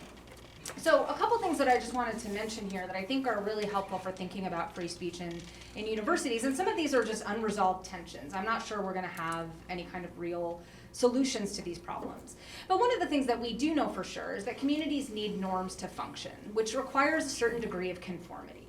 So a couple things that I just wanted to mention here that I think are really helpful for thinking about free speech in universities, and some of these are just unresolved tensions. I'm not sure we're going to have any kind of real solutions to these problems. But one of the things that we do know for sure is that communities need norms to function, which requires a certain degree of conformity.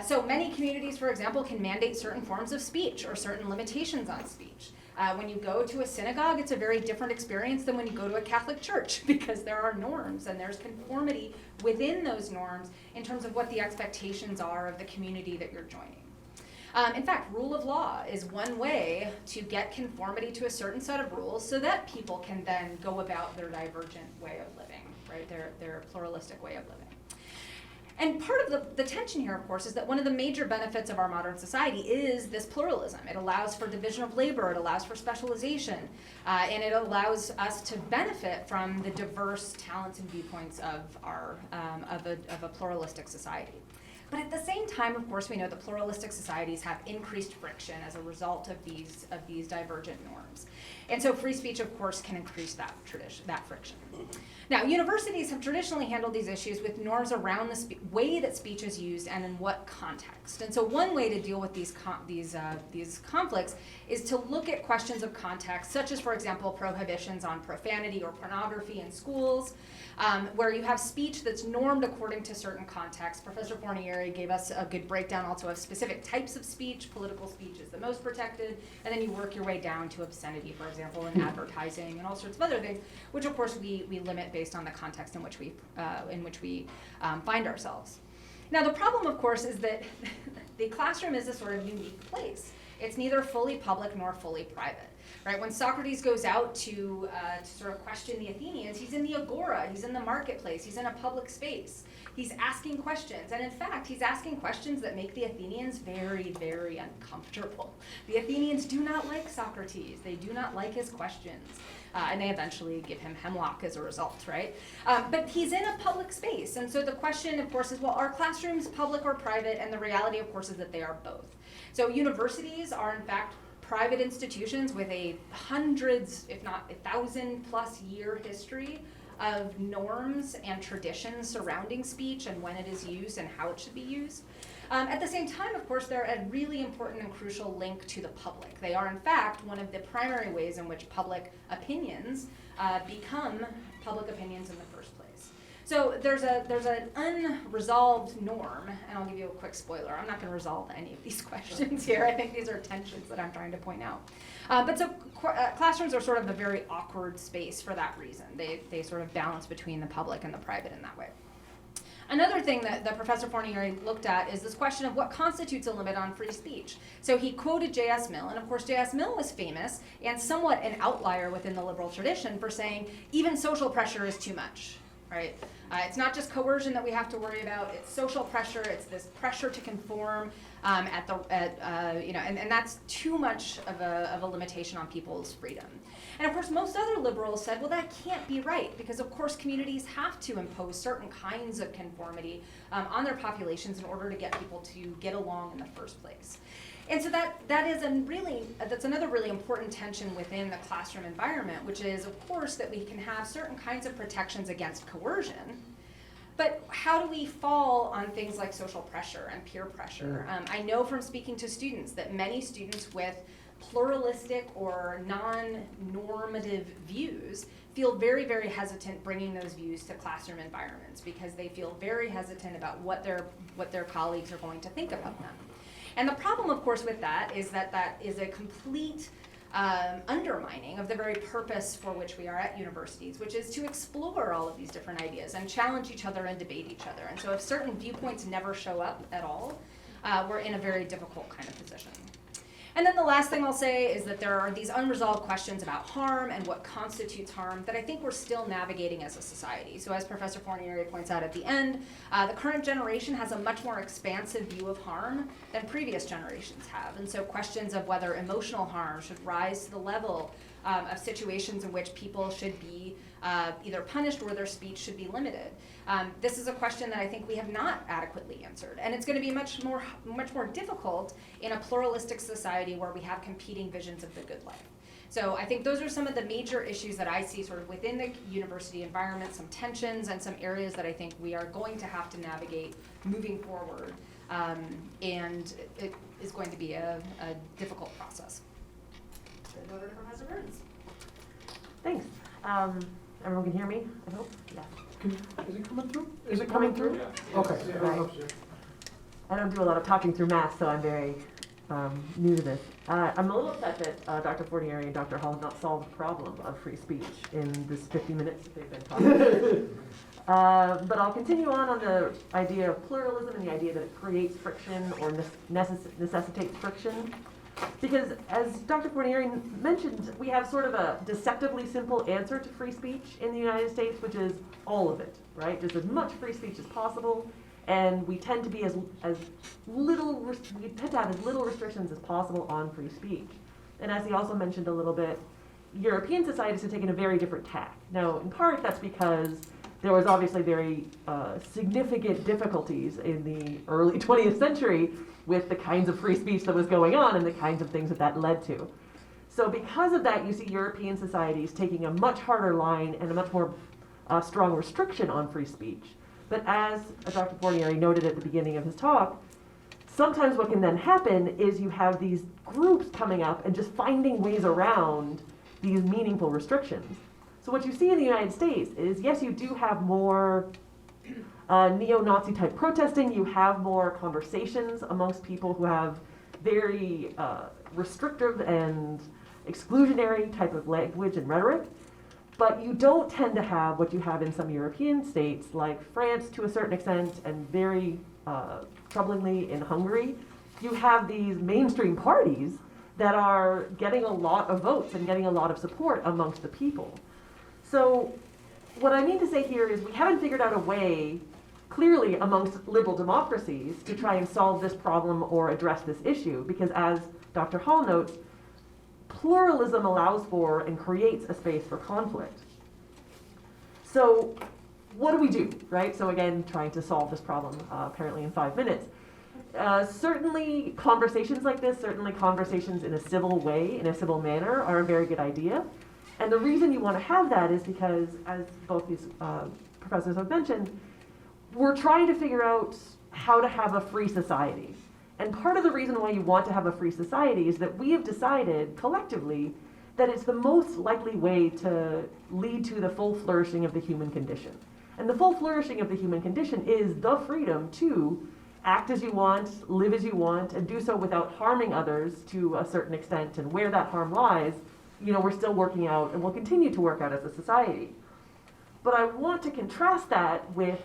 So many communities, for example, can mandate certain forms of speech or certain limitations on speech. When you go to a synagogue, it's a very different experience than when you go to a Catholic church because there are norms and there's conformity within those norms in terms of what the expectations are of the community that you're joining. In fact, rule of law is one way to get conformity to a certain set of rules so that people can then go about their divergent way of living, right? Their pluralistic way of living. And part of the tension here, of course, is that one of the major benefits of our modern society is this pluralism. It allows for division of labor, it allows for specialization, and it allows us to benefit from the diverse talents and viewpoints of a pluralistic society. But at the same time, of course, we know that pluralistic societies have increased friction as a result of these divergent norms. And so free speech, of course, can increase that friction. Now, universities have traditionally handled these issues with norms around the way that speech is used and in what context. And so one way to deal with these conflicts is to look at questions of context, such as, for example, prohibitions on profanity or pornography in schools, where you have speech that's normed according to certain contexts. Professor Fornieri gave us a good breakdown also of specific types of speech. Political speech is the most protected, and then you work your way down to obscenity, for example, in advertising and all sorts of other things, which of course we limit based on the context in which we find ourselves. Now the problem, of course, is that the classroom is a sort of unique place. It's neither fully public nor fully private. Right? When Socrates goes out to sort of question the Athenians, he's in the agora, he's in the marketplace, he's in a public space. He's asking questions, and in fact, he's asking questions that make the Athenians very, very uncomfortable. The Athenians do not like Socrates. They do not like his questions, and they eventually give him hemlock as a result, right? But he's in a public space, and so the question, of course, is, well, are classrooms public or private? And the reality, of course, is that they are both. So universities are, in fact, private institutions with a hundreds, if not 1,000+ year history of norms and traditions surrounding speech and when it is used and how it should be used. At the same time, of course, they're a really important and crucial link to the public. They are, in fact, one of the primary ways in which public opinions become public opinions in the first place. So there's an unresolved norm, and I'll give you a quick spoiler. I'm not going to resolve any of these questions here. I think these are tensions that I'm trying to point out. But so classrooms are sort of a very awkward space for that reason. They sort of balance between the public and the private in that way. Another thing that Professor Fornieri looked at is this question of what constitutes a limit on free speech. So he quoted J.S. Mill, and of course J.S. Mill was famous and somewhat an outlier within the liberal tradition for saying even social pressure is too much, right? It's not just coercion that we have to worry about, it's social pressure, it's this pressure to conform, and that's too much of a limitation on people's freedom. And of course, most other liberals said, well, that can't be right, because of course communities have to impose certain kinds of conformity on their populations in order to get people to get along in the first place. And so that's another really important tension within the classroom environment, which is, of course, that we can have certain kinds of protections against coercion, but how do we fall on things like social pressure and peer pressure? I know from speaking to students that many students with pluralistic or non-normative views feel very, very hesitant bringing those views to classroom environments because they feel very hesitant about what their colleagues are going to think about them. And the problem, of course, with that is that is a complete undermining of the very purpose for which we are at universities, which is to explore all of these different ideas and challenge each other and debate each other. And so if certain viewpoints never show up at all, we're in a very difficult kind of position. And then the last thing I'll say is that there are these unresolved questions about harm and what constitutes harm that I think we're still navigating as a society. So as Professor Fornieri points out at the end, the current generation has a much more expansive view of harm than previous generations have. And so questions of whether emotional harm should rise to the level of situations in which people should be either punished or their speech should be limited. This is a question that I think we have not adequately answered, and it's going to be much more difficult in a pluralistic society where we have competing visions of the good life. So I think those are some of the major issues that I see sort of within the university environment, some tensions and some areas that I think we are going to have to navigate moving forward, and it is going to be a difficult process. Turn it over to Professor Burns. Thanks. Everyone can hear me, I hope? Yeah. Is it coming through? Is it coming through? Yeah. Okay. Right. I don't do a lot of talking through math, so I'm very new to this. I'm a little upset that Dr. Fornieri and Dr. Hall have not solved the problem of free speech in this 50 minutes that they've been talking. But I'll continue on the idea of pluralism and the idea that it creates friction or necessitates friction. Because as Dr. Fornieri mentioned, we have sort of a deceptively simple answer to free speech in the United States, which is all of it, right? Just as much free speech as possible, and we tend to be we tend to have as little restrictions as possible on free speech. And as he also mentioned a little bit, European societies have taken a very different tack. Now, in part, that's because there was obviously very significant difficulties in the early 20th century with the kinds of free speech that was going on and the kinds of things that led to. So because of that, you see European societies taking a much harder line and a much more strong restriction on free speech. But as Dr. Fornieri noted at the beginning of his talk, sometimes what can then happen is you have these groups coming up and just finding ways around these meaningful restrictions. So what you see in the United States is, yes, you do have more neo-Nazi type protesting, you have more conversations amongst people who have very restrictive and exclusionary type of language and rhetoric, but you don't tend to have what you have in some European states like France to a certain extent, and very troublingly in Hungary. You have these mainstream parties that are getting a lot of votes and getting a lot of support amongst the people. So what I mean to say here is we haven't figured out a way clearly amongst liberal democracies to try and solve this problem or address this issue, because as Dr. Hall notes, pluralism allows for and creates a space for conflict. So what do we do, right? So again, trying to solve this problem apparently in 5 minutes. Certainly conversations like this, certainly conversations in a civil way, in a civil manner, are a very good idea. And the reason you want to have that is because, as both these professors have mentioned, we're trying to figure out how to have a free society. And part of the reason why you want to have a free society is that we have decided collectively that it's the most likely way to lead to the full flourishing of the human condition. And the full flourishing of the human condition is the freedom to act as you want, live as you want, and do so without harming others to a certain extent. And where that harm lies, we're still working out and will continue to work out as a society. But I want to contrast that with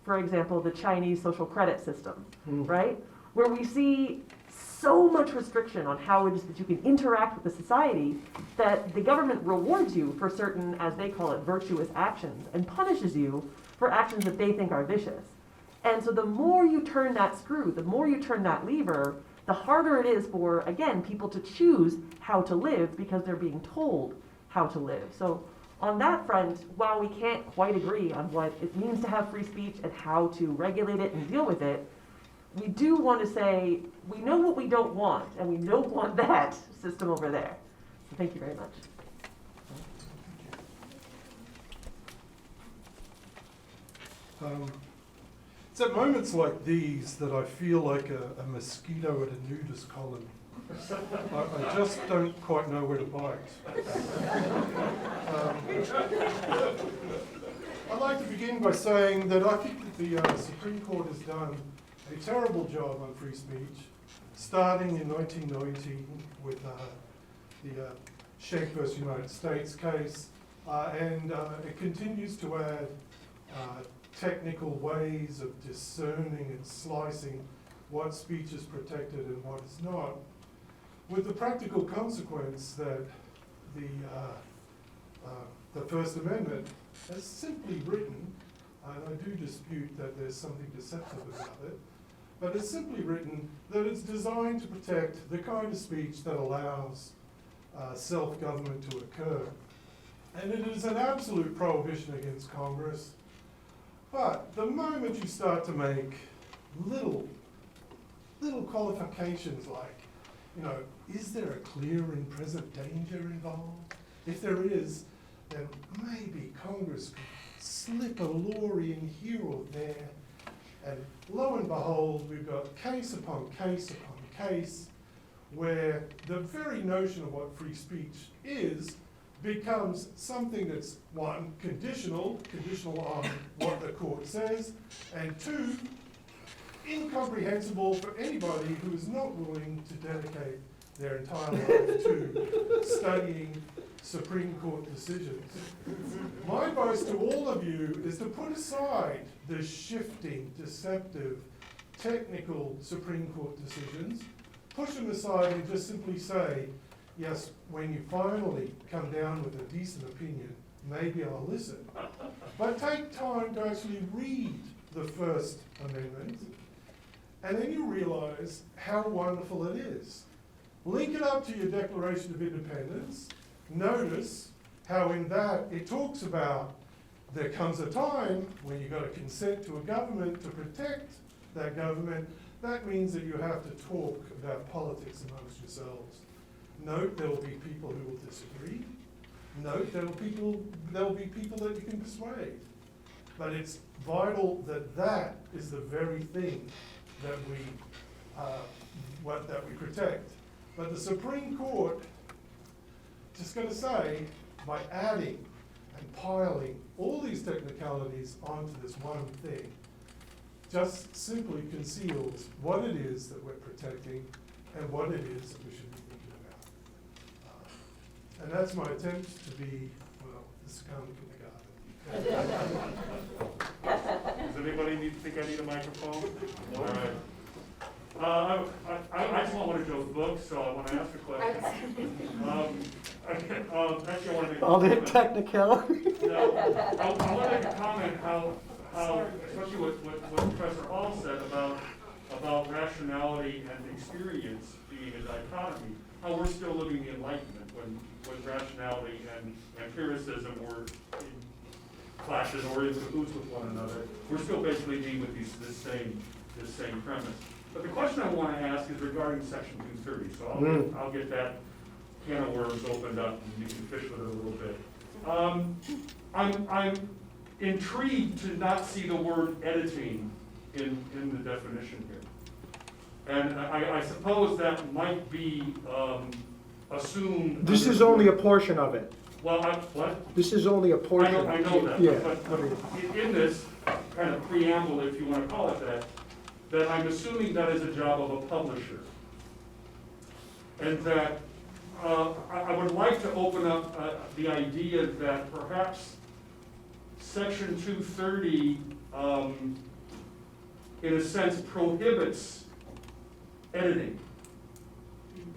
for example, the Chinese social credit system, right? Where we see so much restriction on how it is that you can interact with the society that the government rewards you for certain, as they call it, virtuous actions and punishes you for actions that they think are vicious. And so the more you turn that screw, the more you turn that lever, the harder it is for, again, people to choose how to live because they're being told how to live. So on that front, while we can't quite agree on what it means to have free speech and how to regulate it and deal with it, we do want to say, we know what we don't want, and we don't want that system over there. So thank you very much. It's at moments like these that I feel like a mosquito at a nudist colony. I just don't quite know where to bite. I'd like to begin by saying that I think that the Supreme Court has done a terrible job on free speech, starting in 1990 with the Sheikh versus United States case, and it continues to add technical ways of discerning and slicing what speech is protected and what is not, with the practical consequence that the First Amendment has simply written, and I do dispute that there's something deceptive about it, but it's simply written that it's designed to protect the kind of speech that allows self-government to occur. And it is an absolute prohibition against Congress. But the moment you start to make little qualifications like, you know, is there a clear and present danger involved? If there is, then maybe Congress could slip a law in here or there. And lo and behold, we've got case upon case upon case where the very notion of what free speech is becomes something that's, one, conditional on what the court says, and two, incomprehensible for anybody who is not willing to dedicate their entire life to studying Supreme Court decisions. My advice to all of you is to put aside the shifting, deceptive, technical Supreme Court decisions, push them aside and just simply say, yes, when you finally come down with a decent opinion, maybe I'll listen. But take time to actually read the First Amendment, and then you realize how wonderful it is. Link it up to your Declaration of Independence. Notice how in that it talks about there comes a time when you've got to consent to a government to protect that government. That means that you have to talk about politics amongst yourselves. Note there will be people who will disagree. Note there will be people that you can persuade. But it's vital that that is the very thing that we protect. But the Supreme Court, just going to say, by adding and piling all these technicalities onto this one thing, just simply conceals what it is that we're protecting and what it is that we should be thinking about. And that's my attempt to be, well, the skunk in the garden. Does anybody think I need a microphone? All right. I just want one of Joe's books, so I want to ask a question. Actually, I want to make All the technicality. No, I want to make a comment how especially what Professor Hall said about rationality and experience being a dichotomy, how we're still living the Enlightenment when rationality and empiricism were in clashes or in cahoots with one another. We're still basically dealing with this same premise. But the question I want to ask is regarding Section 230. So I'll get that can of worms opened up and you can fish with it a little bit. I'm intrigued to not see the word editing in the definition here. And I suppose that might be assumed. This is only a portion of it. Well, what? This is only a portion. I know that. Yeah. But in this kind of preamble, if you want to call it that I'm assuming that is a job of a publisher. And that I would like to open up the idea that perhaps Section 230 in a sense, prohibits editing,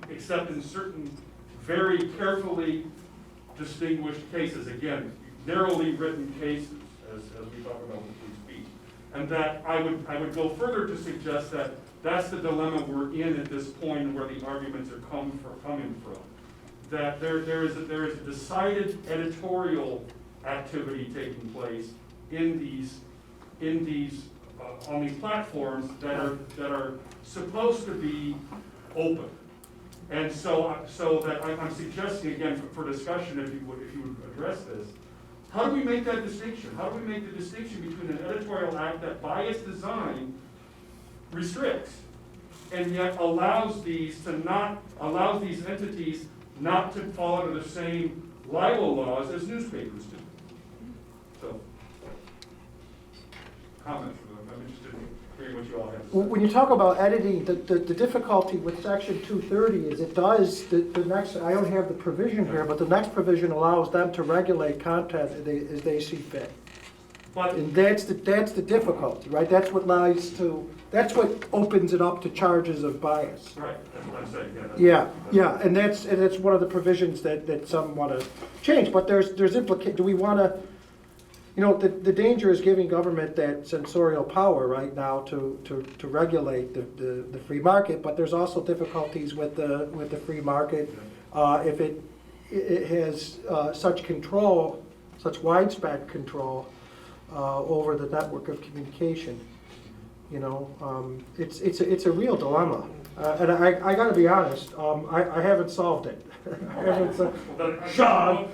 except in certain very carefully distinguished cases, again, narrowly written cases, as we talk about with free speech. And that I would go further to suggest that that's the dilemma we're in at this point where the arguments are coming from. That there is a decided editorial activity taking place in these on these platforms that are supposed to be open. And so that I'm suggesting again for discussion, if you would address this, how do we make that distinction? How do we make the distinction between an editorial act that by its design restricts and yet allows these entities not to fall under the same libel laws as newspapers do? So, comments. I'm interested in hearing what you all have to say. When you talk about editing, the difficulty with section 230 is it does, the next, I don't have the provision here, but the next provision allows them to regulate content as they see fit. But And that's the difficulty, right? That's what opens it up to charges of bias. right, that's what I'm saying. Yeah, and that's one of the provisions that some want to change, but there's do we want to, the danger is giving government that censorial power right now to regulate the free market, but there's also difficulties with the free market if it has such control, such widespread control over the network of communication. It's a real dilemma, and I got to be honest. I haven't solved it. Sean,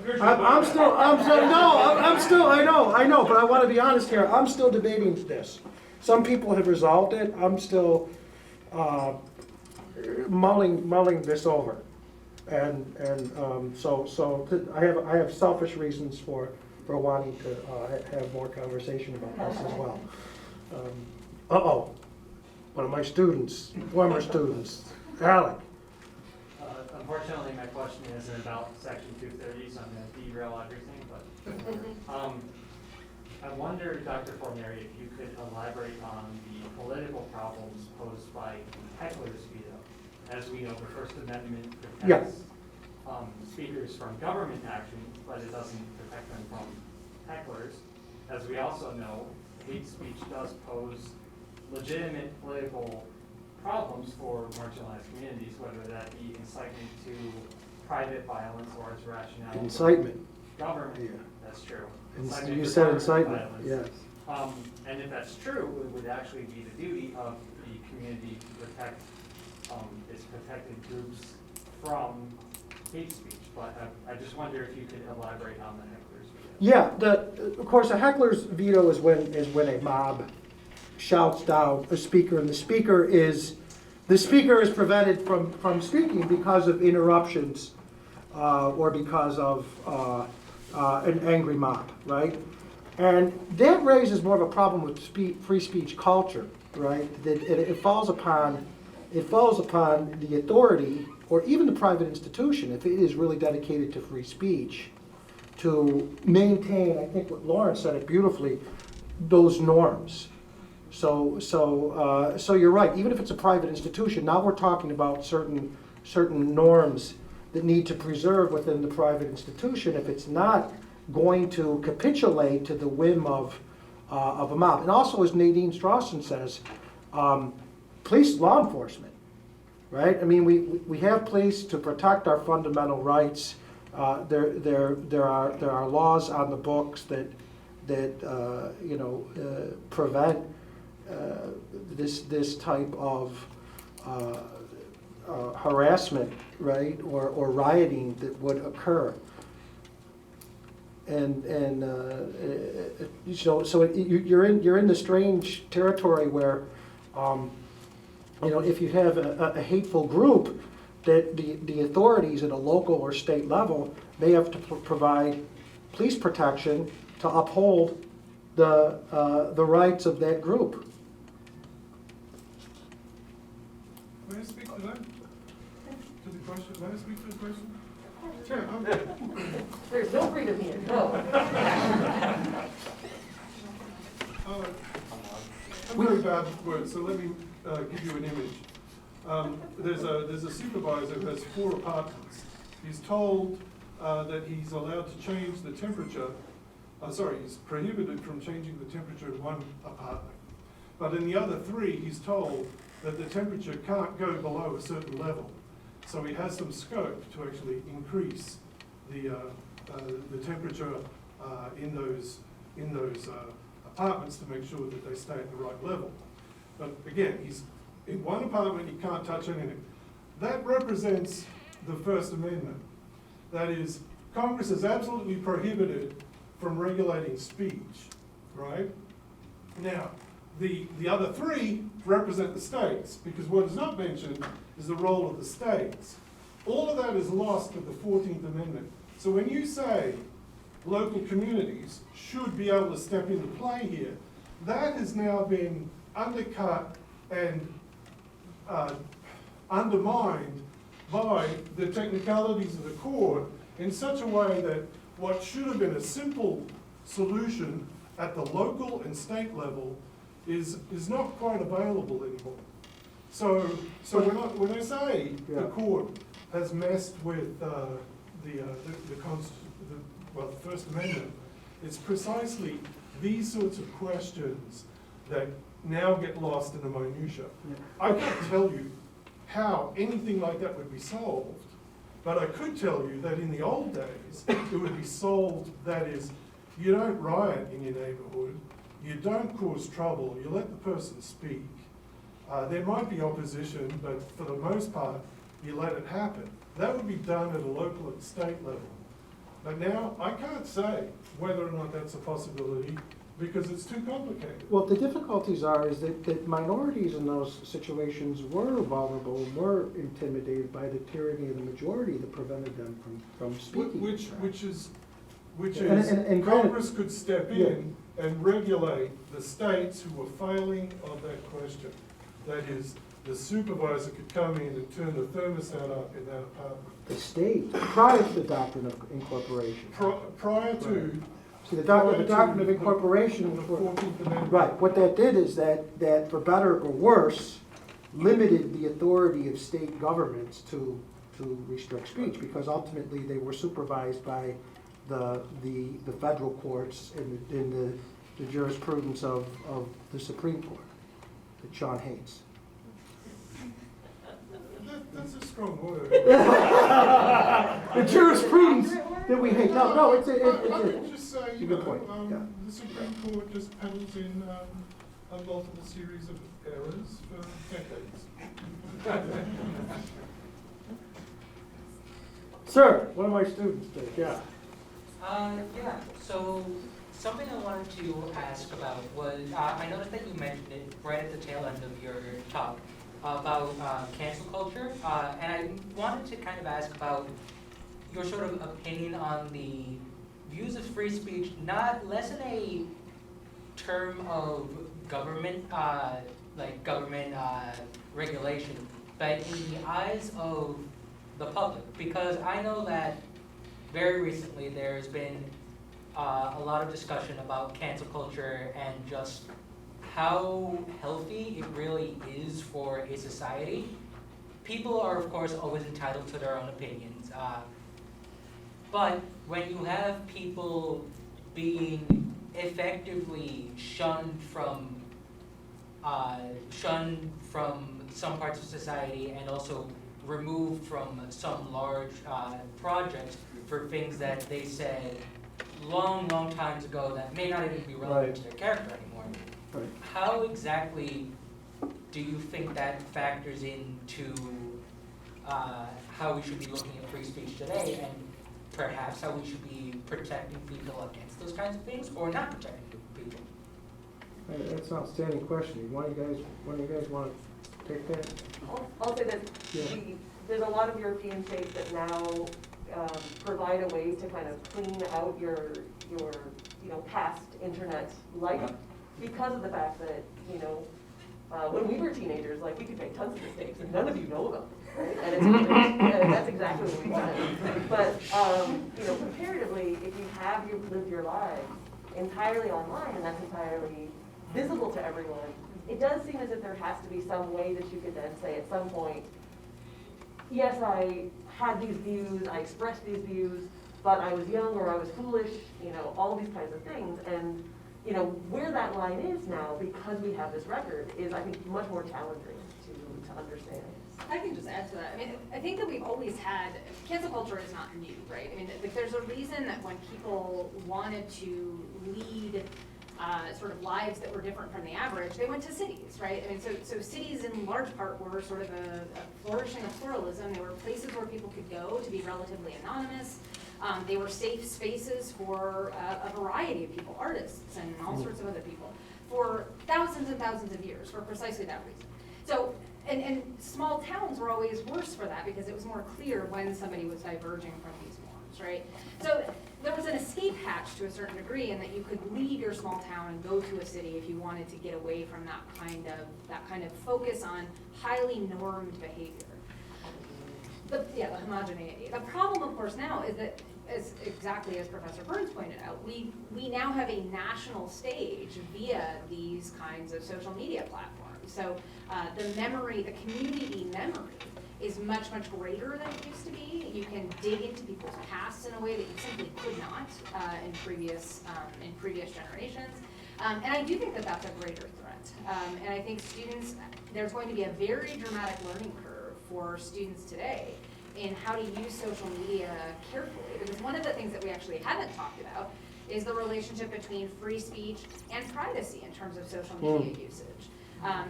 I know, but I want to be honest here. I'm still debating this. Some people have resolved it. I'm still mulling this over, so I have selfish reasons for wanting to have more conversation about this as well. One of my students, former students, Alec. Unfortunately, my question isn't about section 230, so I'm going to derail everything, but I wonder, Dr. Fornieri, if you could elaborate on the political problems posed by heckler's veto. As we know, the First Amendment protects speakers from government action, but it doesn't protect them from hecklers. As we also know, hate speech does pose legitimate political problems for marginalized communities, whether that be incitement to private violence or its rationale. Incitement. Government. Yeah. That's true. You said government incitement. violence. Yes. And if that's true, it would actually be the duty of the community to protect its protected groups from hate speech. But I just wonder if you could elaborate on the heckler's veto. Yeah. Of course, a heckler's veto is when a mob shouts down a speaker, and the speaker is prevented from speaking because of interruptions or because of an angry mob, right? And that raises more of a problem with free speech culture, right? That it falls upon the authority or even the private institution, if it is really dedicated to free speech, to maintain, I think what Lauren said it beautifully, those norms. So you're right. Even if it's a private institution, now we're talking about certain norms that need to preserve within the private institution. If it's not going to capitulate to the whim of a mob, and also as Nadine Strawson says, police, law enforcement, right? I mean, we have police to protect our fundamental rights. There are laws on the books that prevent this type of harassment, right, or rioting that would occur, you're in the strange territory where, if you have a hateful group, that the authorities at a local or state level may have to provide police protection to uphold the rights of that group. May I speak to that? To the question? May I speak to the question? Sure. There's no freedom here, no. I'm very bad with words, so let me give you an image. There's a supervisor who has 4 apartments. He's told that he's allowed to change the temperature, he's prohibited from changing the temperature in one apartment. But in the other 3, he's told that the temperature can't go below a certain level. So he has some scope to actually increase the temperature in those apartments to make sure that they stay at the right level. But again, he's in one apartment, he can't touch anything. That represents the First Amendment. That is, Congress is absolutely prohibited from regulating speech, right? Now, the other 3 represent the states, because what is not mentioned is the role of the states. All of that is lost with the 14th Amendment. So when you say local communities should be able to step into play here, that has now been undercut and undermined by the technicalities of the court in such a way that what should have been a simple solution at the local and state level is not quite available anymore. So when I say the court has messed with the First Amendment, it's precisely these sorts of questions that now get lost in the minutiae. I can't tell you how anything like that would be solved, but I could tell you that in the old days, it would be solved, that is, you don't riot in your neighborhood, you don't cause trouble, you let the person speak. There might be opposition, but for the most part, you let it happen. That would be done at a local and state level. But now, I can't say whether or not that's a possibility, because it's too complicated. Well, the difficulties is that minorities in those situations were vulnerable, were intimidated by the tyranny of the majority that prevented them from speaking. Which is And Congress could step in and regulate the states who were failing on that question. That is, the supervisor could come in and turn the thermostat up in that apartment. The state, prior to the doctrine of incorporation. Prior to. See, the doctrine of incorporation, The 14th Amendment. right, what that did is that for better or worse, limited the authority of state governments to restrict speech, because ultimately they were supervised by the federal courts in the jurisprudence of the Supreme Court, that Sean hates. That's a strong word. The jurisprudence that we hate. No, it's I would a just say, a good point. the Supreme Court just peddles in a multiple series of errors for decades. Sir, one of my students did, yeah. Yeah, so something I wanted to ask about was, I noticed that you mentioned it right at the tail end of your talk about cancel culture, and I wanted to kind of ask about your sort of opinion on the views of free speech, not less in a term of government, like government regulation, but in the eyes of the public, because I know that very recently there's been a lot of discussion about cancel culture and just how healthy it really is for a society. People are, of course, always entitled to their own opinions, but when you have people being effectively shunned from some parts of society and also removed from some large projects for things that they said long times ago that may not even be relevant to their character anymore. Right. How exactly do you think that factors into how we should be looking at free speech today, and perhaps how we should be protecting people against those kinds of things, or not protecting people? That's an outstanding question. One of you guys want to take that? I'll say that Yeah. there's a lot of European states that now provide a way to kind of clean out your past internet life, because of the fact that, when we were teenagers, like, we could make tons of mistakes and none of you know about them, right? And that's exactly what we wanted. But, comparatively, if you lived your lives entirely online, and that's entirely visible to everyone, it does seem as if there has to be some way that you could then say at some point, yes, I had these views, I expressed these views, but I was young or I was foolish, you know, all these kinds of things. And, you know, where that line is now, because we have this record, is, I think, much more challenging to understand. I can just add to that. I mean, I think that we've always had, cancel culture is not new, right? I mean, like, there's a reason that when people wanted to lead sort of lives that were different from the average, they went to cities, right? I mean, so cities in large part were sort of a flourishing of pluralism. They were places where people could go to be relatively anonymous. They were safe spaces for a variety of people, artists and all sorts of other people, for thousands and thousands of years, for precisely that reason. So, and small towns were always worse for that because it was more clear when somebody was diverging from these norms, right? So there was an escape hatch to a certain degree in that you could leave your small town and go to a city if you wanted to get away from that kind of focus on highly normed behavior. The homogeneity. The problem, of course, now is that, exactly as Professor Burns pointed out, we now have a national stage via these kinds of social media platforms. So the community memory is much, much greater than it used to be. You can dig into people's pasts in a way that you simply could not in previous generations. And I do think that that's a greater threat. And I think there's going to be a very dramatic learning curve for students today in how to use social media carefully. Because one of the things that we actually haven't talked about is the relationship between free speech and privacy in terms of social media usage.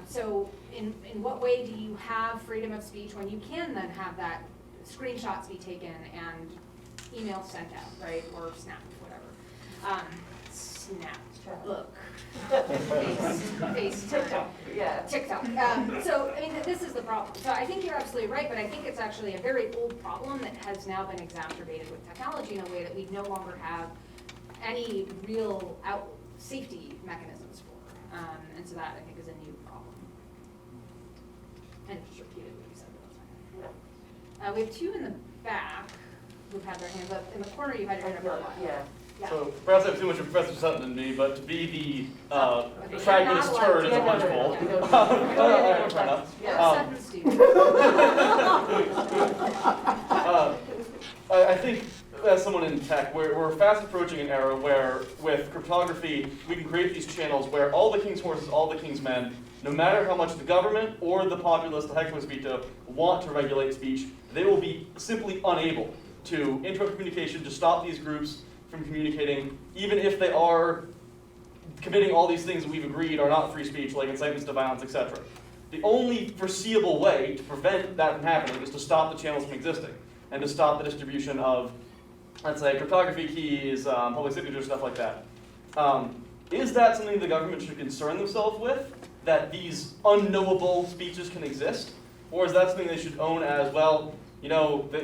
So in what way do you have freedom of speech when you can then have that screenshots be taken and emails sent out, right, or snapped, whatever. Book. Face TikTok, yeah. TikTok. So, I mean, this is the problem. So I think you're absolutely right, but I think it's actually a very old problem that has now been exacerbated with technology in a way that we no longer have any real safety mechanisms for. And so that, I think, is a new problem. And just repeated what you said, but that's fine. We have two in the back who've had their hands up. In the corner, you had your hand up for a while. Yeah. Yeah. So perhaps I have too much of Professor Sutton in me, but to be the Okay, pragmatist you're not turd is a allowed bunch to- full. Yeah. Fair enough. Yeah, Sutton student. I think as someone in tech, we're fast approaching an era where with cryptography, we can create these channels where all the king's horses, all the king's men, no matter how much the government or the populace, the Hector Vito, want to regulate speech, they will be simply unable to interrupt communication, to stop these groups from communicating, even if they are committing all these things that we've agreed are not free speech, like incitements to violence, etc. The only foreseeable way to prevent that from happening is to stop the channels from existing, and to stop the distribution of, let's say, cryptography keys, public signatures, stuff like that. Is that something the government should concern themselves with, that these unknowable speeches can exist? Or is that something they should own as, well, you know, you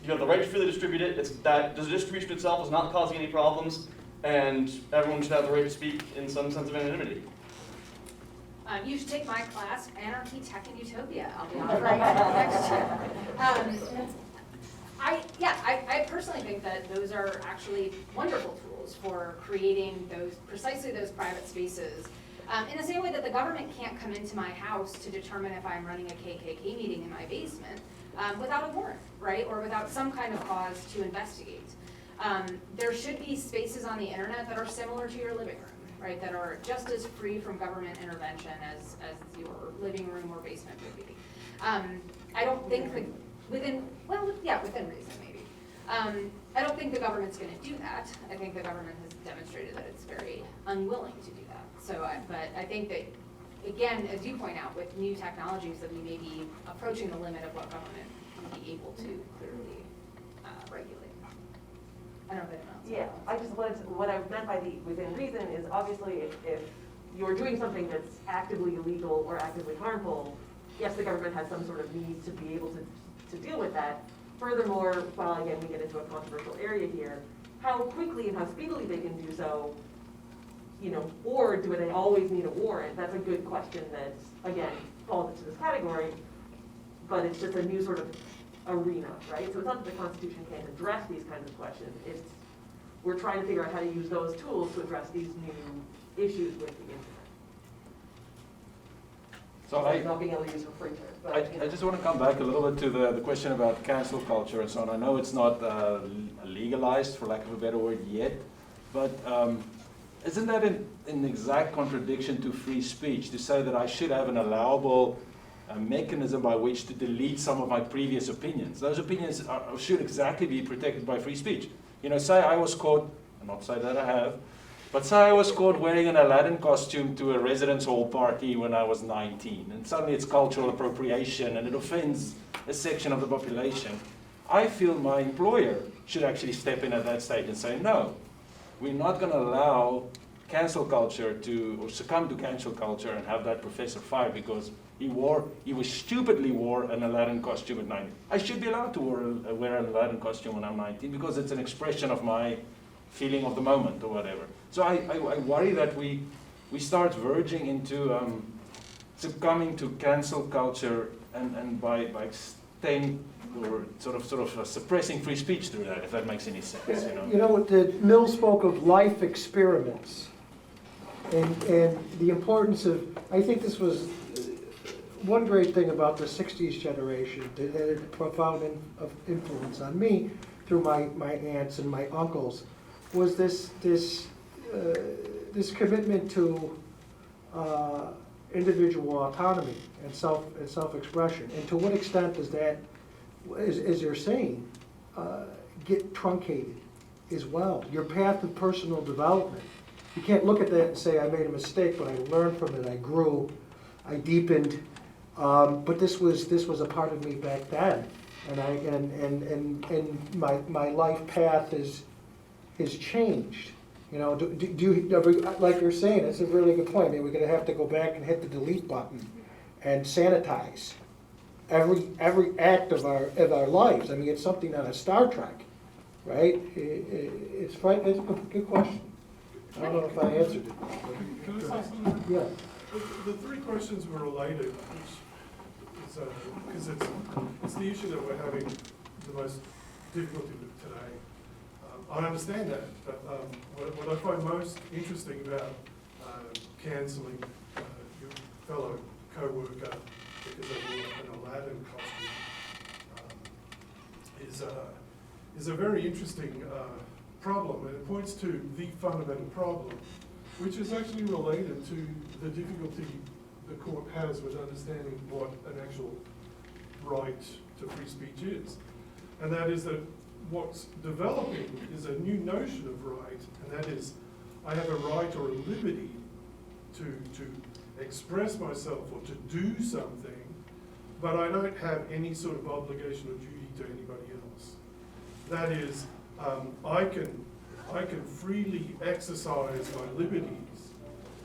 have the right to freely distribute it, it's that the distribution itself is not causing any problems, and everyone should have the right to speak in some sense of anonymity? You should take my class, Anarchy, Tech, and Utopia. I'll be offering next year. I personally think that those are actually wonderful tools for creating precisely those private spaces. In the same way that the government can't come into my house to determine if I'm running a KKK meeting in my basement without a warrant, right? Or without some kind of cause to investigate. There should be spaces on the internet that are similar to your living room, right? That are just as free from government intervention as your living room or basement would be. I don't think within reason maybe. I don't think the government's going to do that. I think the government has demonstrated that it's very unwilling to do that. So, but I think that, again, as you point out, with new technologies, that we may be approaching the limit of what government can be able to clearly regulate. I don't know if anyone else. Yeah, I just wanted to, what I meant by the within reason is obviously if you're doing something that's actively illegal or actively harmful, yes, the government has some sort of need to be able to deal with that. Furthermore, while again we get into a controversial area here, how quickly and how speedily they can do so, you know, or do they always need a warrant? That's a good question that, again, falls into this category, but it's just a new sort of arena, right? So it's not that the Constitution can't address these kinds of questions. It's we're trying to figure out how to use those tools to address these new issues with the internet. So not being able to use her printer. But, I just want to come back a little bit to the question about cancel culture and so on. I know it's not legalized, for lack of a better word, yet, but isn't that in exact contradiction to free speech to say that I should have an allowable mechanism by which to delete some of my previous opinions? Those opinions should exactly be protected by free speech. You know, say I was caught, I'm not say that I have, but say I was caught wearing an Aladdin costume to a residence hall party when I was 19, and suddenly it's cultural appropriation and it offends a section of the population. I feel my employer should actually step in at that stage and say, no, we're not going to allow cancel culture or succumb to cancel culture and have that professor fired because he stupidly wore an Aladdin costume at 19. I should be allowed to wear an Aladdin costume when I'm 19 because it's an expression of my feeling of the moment or whatever. So I worry that we start verging into succumbing to cancel culture and by staying or sort of suppressing free speech through that, if that makes any sense. You know, Mill spoke of life experiments and the importance of, I think this was one great thing about the 60s generation that had a profound influence on me through my aunts and my uncles was this commitment to individual autonomy and self-expression. And to what extent does that, as you're saying, get truncated as well? Your path of personal development. You can't look at that and say, I made a mistake, but I learned from it, I grew, I deepened. But this was a part of me back then, and my life path has changed. You know, do you like you're saying? It's a really good point. I mean, we're going to have to go back and hit the delete button and sanitize every act of our lives. I mean, it's something on a Star Trek, right? It's a good question. I don't know if I answered it. Can I say something? Yeah. The three questions were related, because it's the issue that we're having the most difficulty with today. I understand that, but what I find most interesting about cancelling your fellow co-worker because they wore an Aladdin costume is a very interesting problem, and it points to the fundamental problem, which is actually related to the difficulty the court has with understanding what an actual right to free speech is. And that is that what's developing is a new notion of right, and that is I have a right or a liberty to express myself or to do something, but I don't have any sort of obligation or duty to anybody else. That is, I can freely exercise my liberties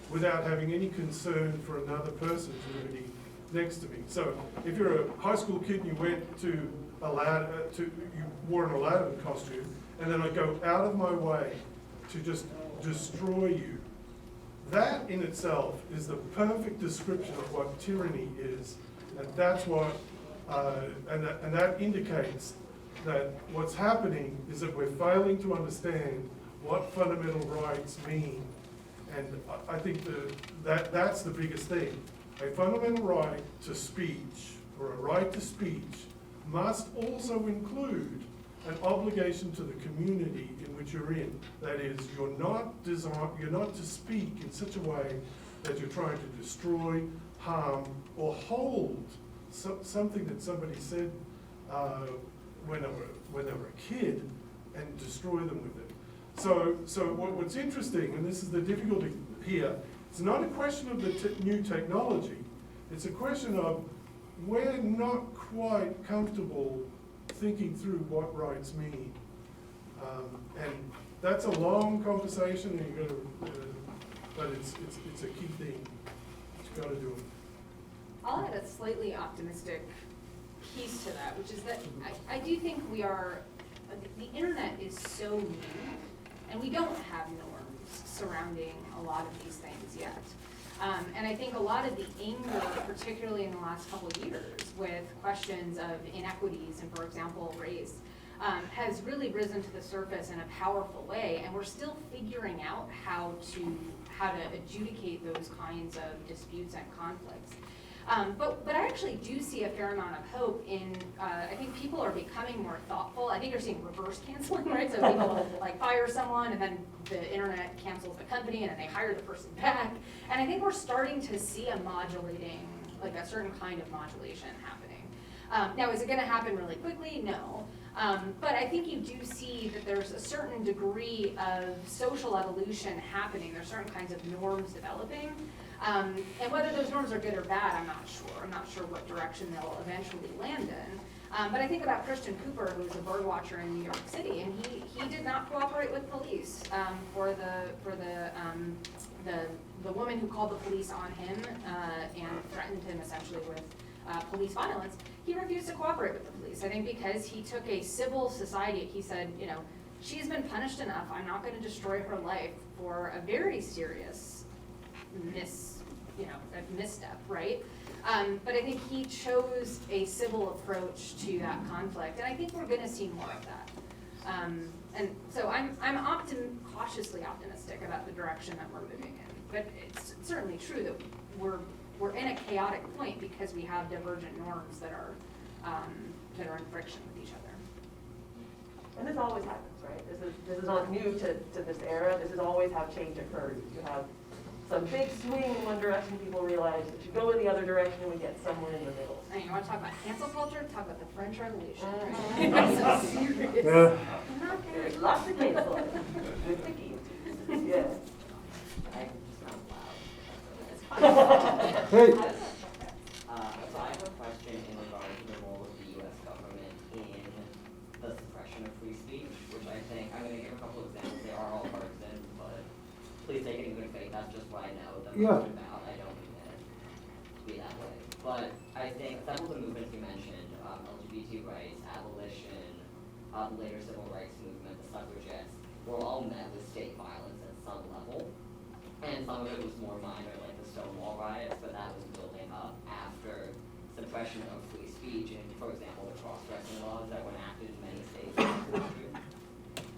without having any concern for another person's liberty next to me. So if you're a high school kid and you went to you wore an Aladdin costume, and then I go out of my way to just destroy you, that in itself is the perfect description of what tyranny is, and that's what, and that indicates that what's happening is that we're failing to understand what fundamental rights mean, and I think that's the biggest thing. A fundamental right to speech, or a right to speech, must also include an obligation to the community in which you're in. That is, you're not to speak in such a way that you're trying to destroy, harm, or hold something that somebody said when they were a kid and destroy them with it. So what's interesting, and this is the difficulty here, it's not a question of the new technology. It's a question of we're not quite comfortable thinking through what rights mean. And that's a long conversation, and you're gonna, but it's a key thing. You've got to do it. I'll add a slightly optimistic piece to that, which is that I do think the internet is so new, and we don't have norms surrounding a lot of these things yet. And I think a lot of the anger, particularly in the last couple of years, with questions of inequities and, for example, race, has really risen to the surface in a powerful way, and we're still figuring out how to adjudicate those kinds of disputes and conflicts. But I actually do see a fair amount of hope in, I think people are becoming more thoughtful. I think you're seeing reverse canceling, right? So people like fire someone and then the internet cancels the company and then they hire the person back. And I think we're starting to see a modulating, like a certain kind of modulation happening. Now, is it gonna happen really quickly? No. But I think you do see that there's a certain degree of social evolution happening. There's certain kinds of norms developing. And whether those norms are good or bad, I'm not sure. I'm not sure what direction they'll eventually land in. But I think about Christian Cooper, who's a bird watcher in New York City, and he did not cooperate with police for the woman who called the police on him and threatened him essentially with police violence. He refused to cooperate with the police. I think because he took a civil society, he said, you know, she's been punished enough. I'm not going to destroy her life for a very serious misstep, right? But I think he chose a civil approach to that conflict, and I think we're going to see more of that. And so I'm cautiously optimistic about the direction that we're moving in. But it's certainly true that we're in a chaotic point because we have divergent norms that are in friction with each other. And this always happens, right? This is not new to this era. This is always how change occurs. You have some big swing in one direction, people realize that you go in the other direction and we get somewhere in the middle. And you want to talk about cancel culture? Talk about the French Revolution. Right? So serious. Yeah. There's lots of cancel with the keys. Yeah. Hey. So I have a question in regard to the role of the U.S. government in the suppression of free speech, which I think, I'm going to give a couple examples. They are all partisan, but please take it in good faith. That's just what I know. That's Yeah. what it's about. I don't mean it to be that way. But I think several of the movements you mentioned, LGBT rights, abolition, the later civil rights movement, the suffragettes, were all met with state violence at some level. And some of it was more minor, like the Stonewall riots, but that was building up after suppression of free speech, and for example, the cross-dressing laws that were enacted in many states in the country.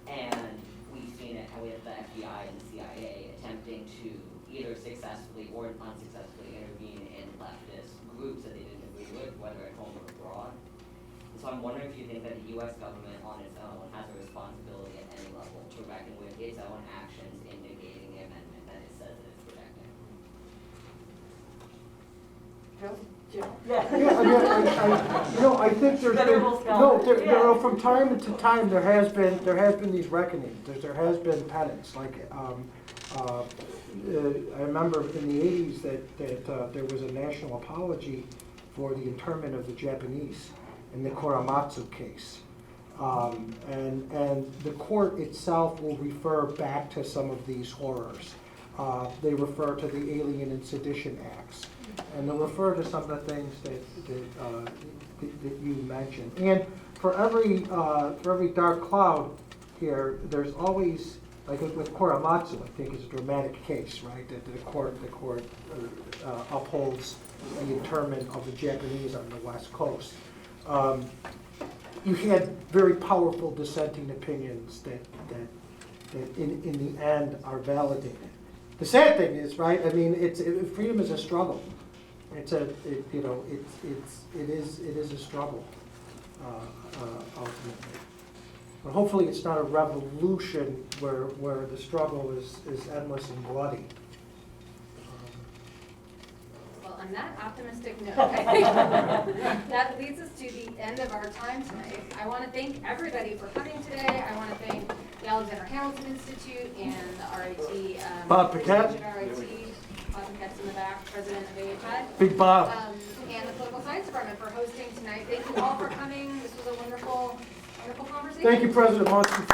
And we've seen it with the FBI and the CIA attempting to either successfully or unsuccessfully intervene in leftist groups that they didn't agree with, whether at home or abroad. And so I'm wondering if you think that the U.S. government on its own has a responsibility at any level to reckon with its own actions in negating the amendment that it says that it's protecting. I think there's been, from time to time there has been these reckonings. There has been penance. Like I remember in the 80s that there was a national apology for the internment of the Japanese in the Korematsu case. And the court itself will refer back to some of these horrors. They refer to the Alien and Sedition Acts, and they'll refer to some of the things that you mentioned. And for every dark cloud here, there's always, like with Korematsu, I think is a dramatic case, right? That the court upholds the internment of the Japanese on the West Coast. You had very powerful dissenting opinions that in the end are validated. The sad thing is, right? I mean, freedom is a struggle. It is a struggle ultimately. But hopefully, it's not a revolution where the struggle is endless and bloody. On that optimistic note, I think that leads us to the end of our time tonight. I want to thank everybody for coming today. I want to thank the Alexander Hamilton Institute and the RIT. Bob Paquette. Bob Paquette's in the back, president of AHI. Big Bob. And the Political Science Department for hosting tonight. Thank you all for coming. This was a wonderful conversation. Thank you, President Munson.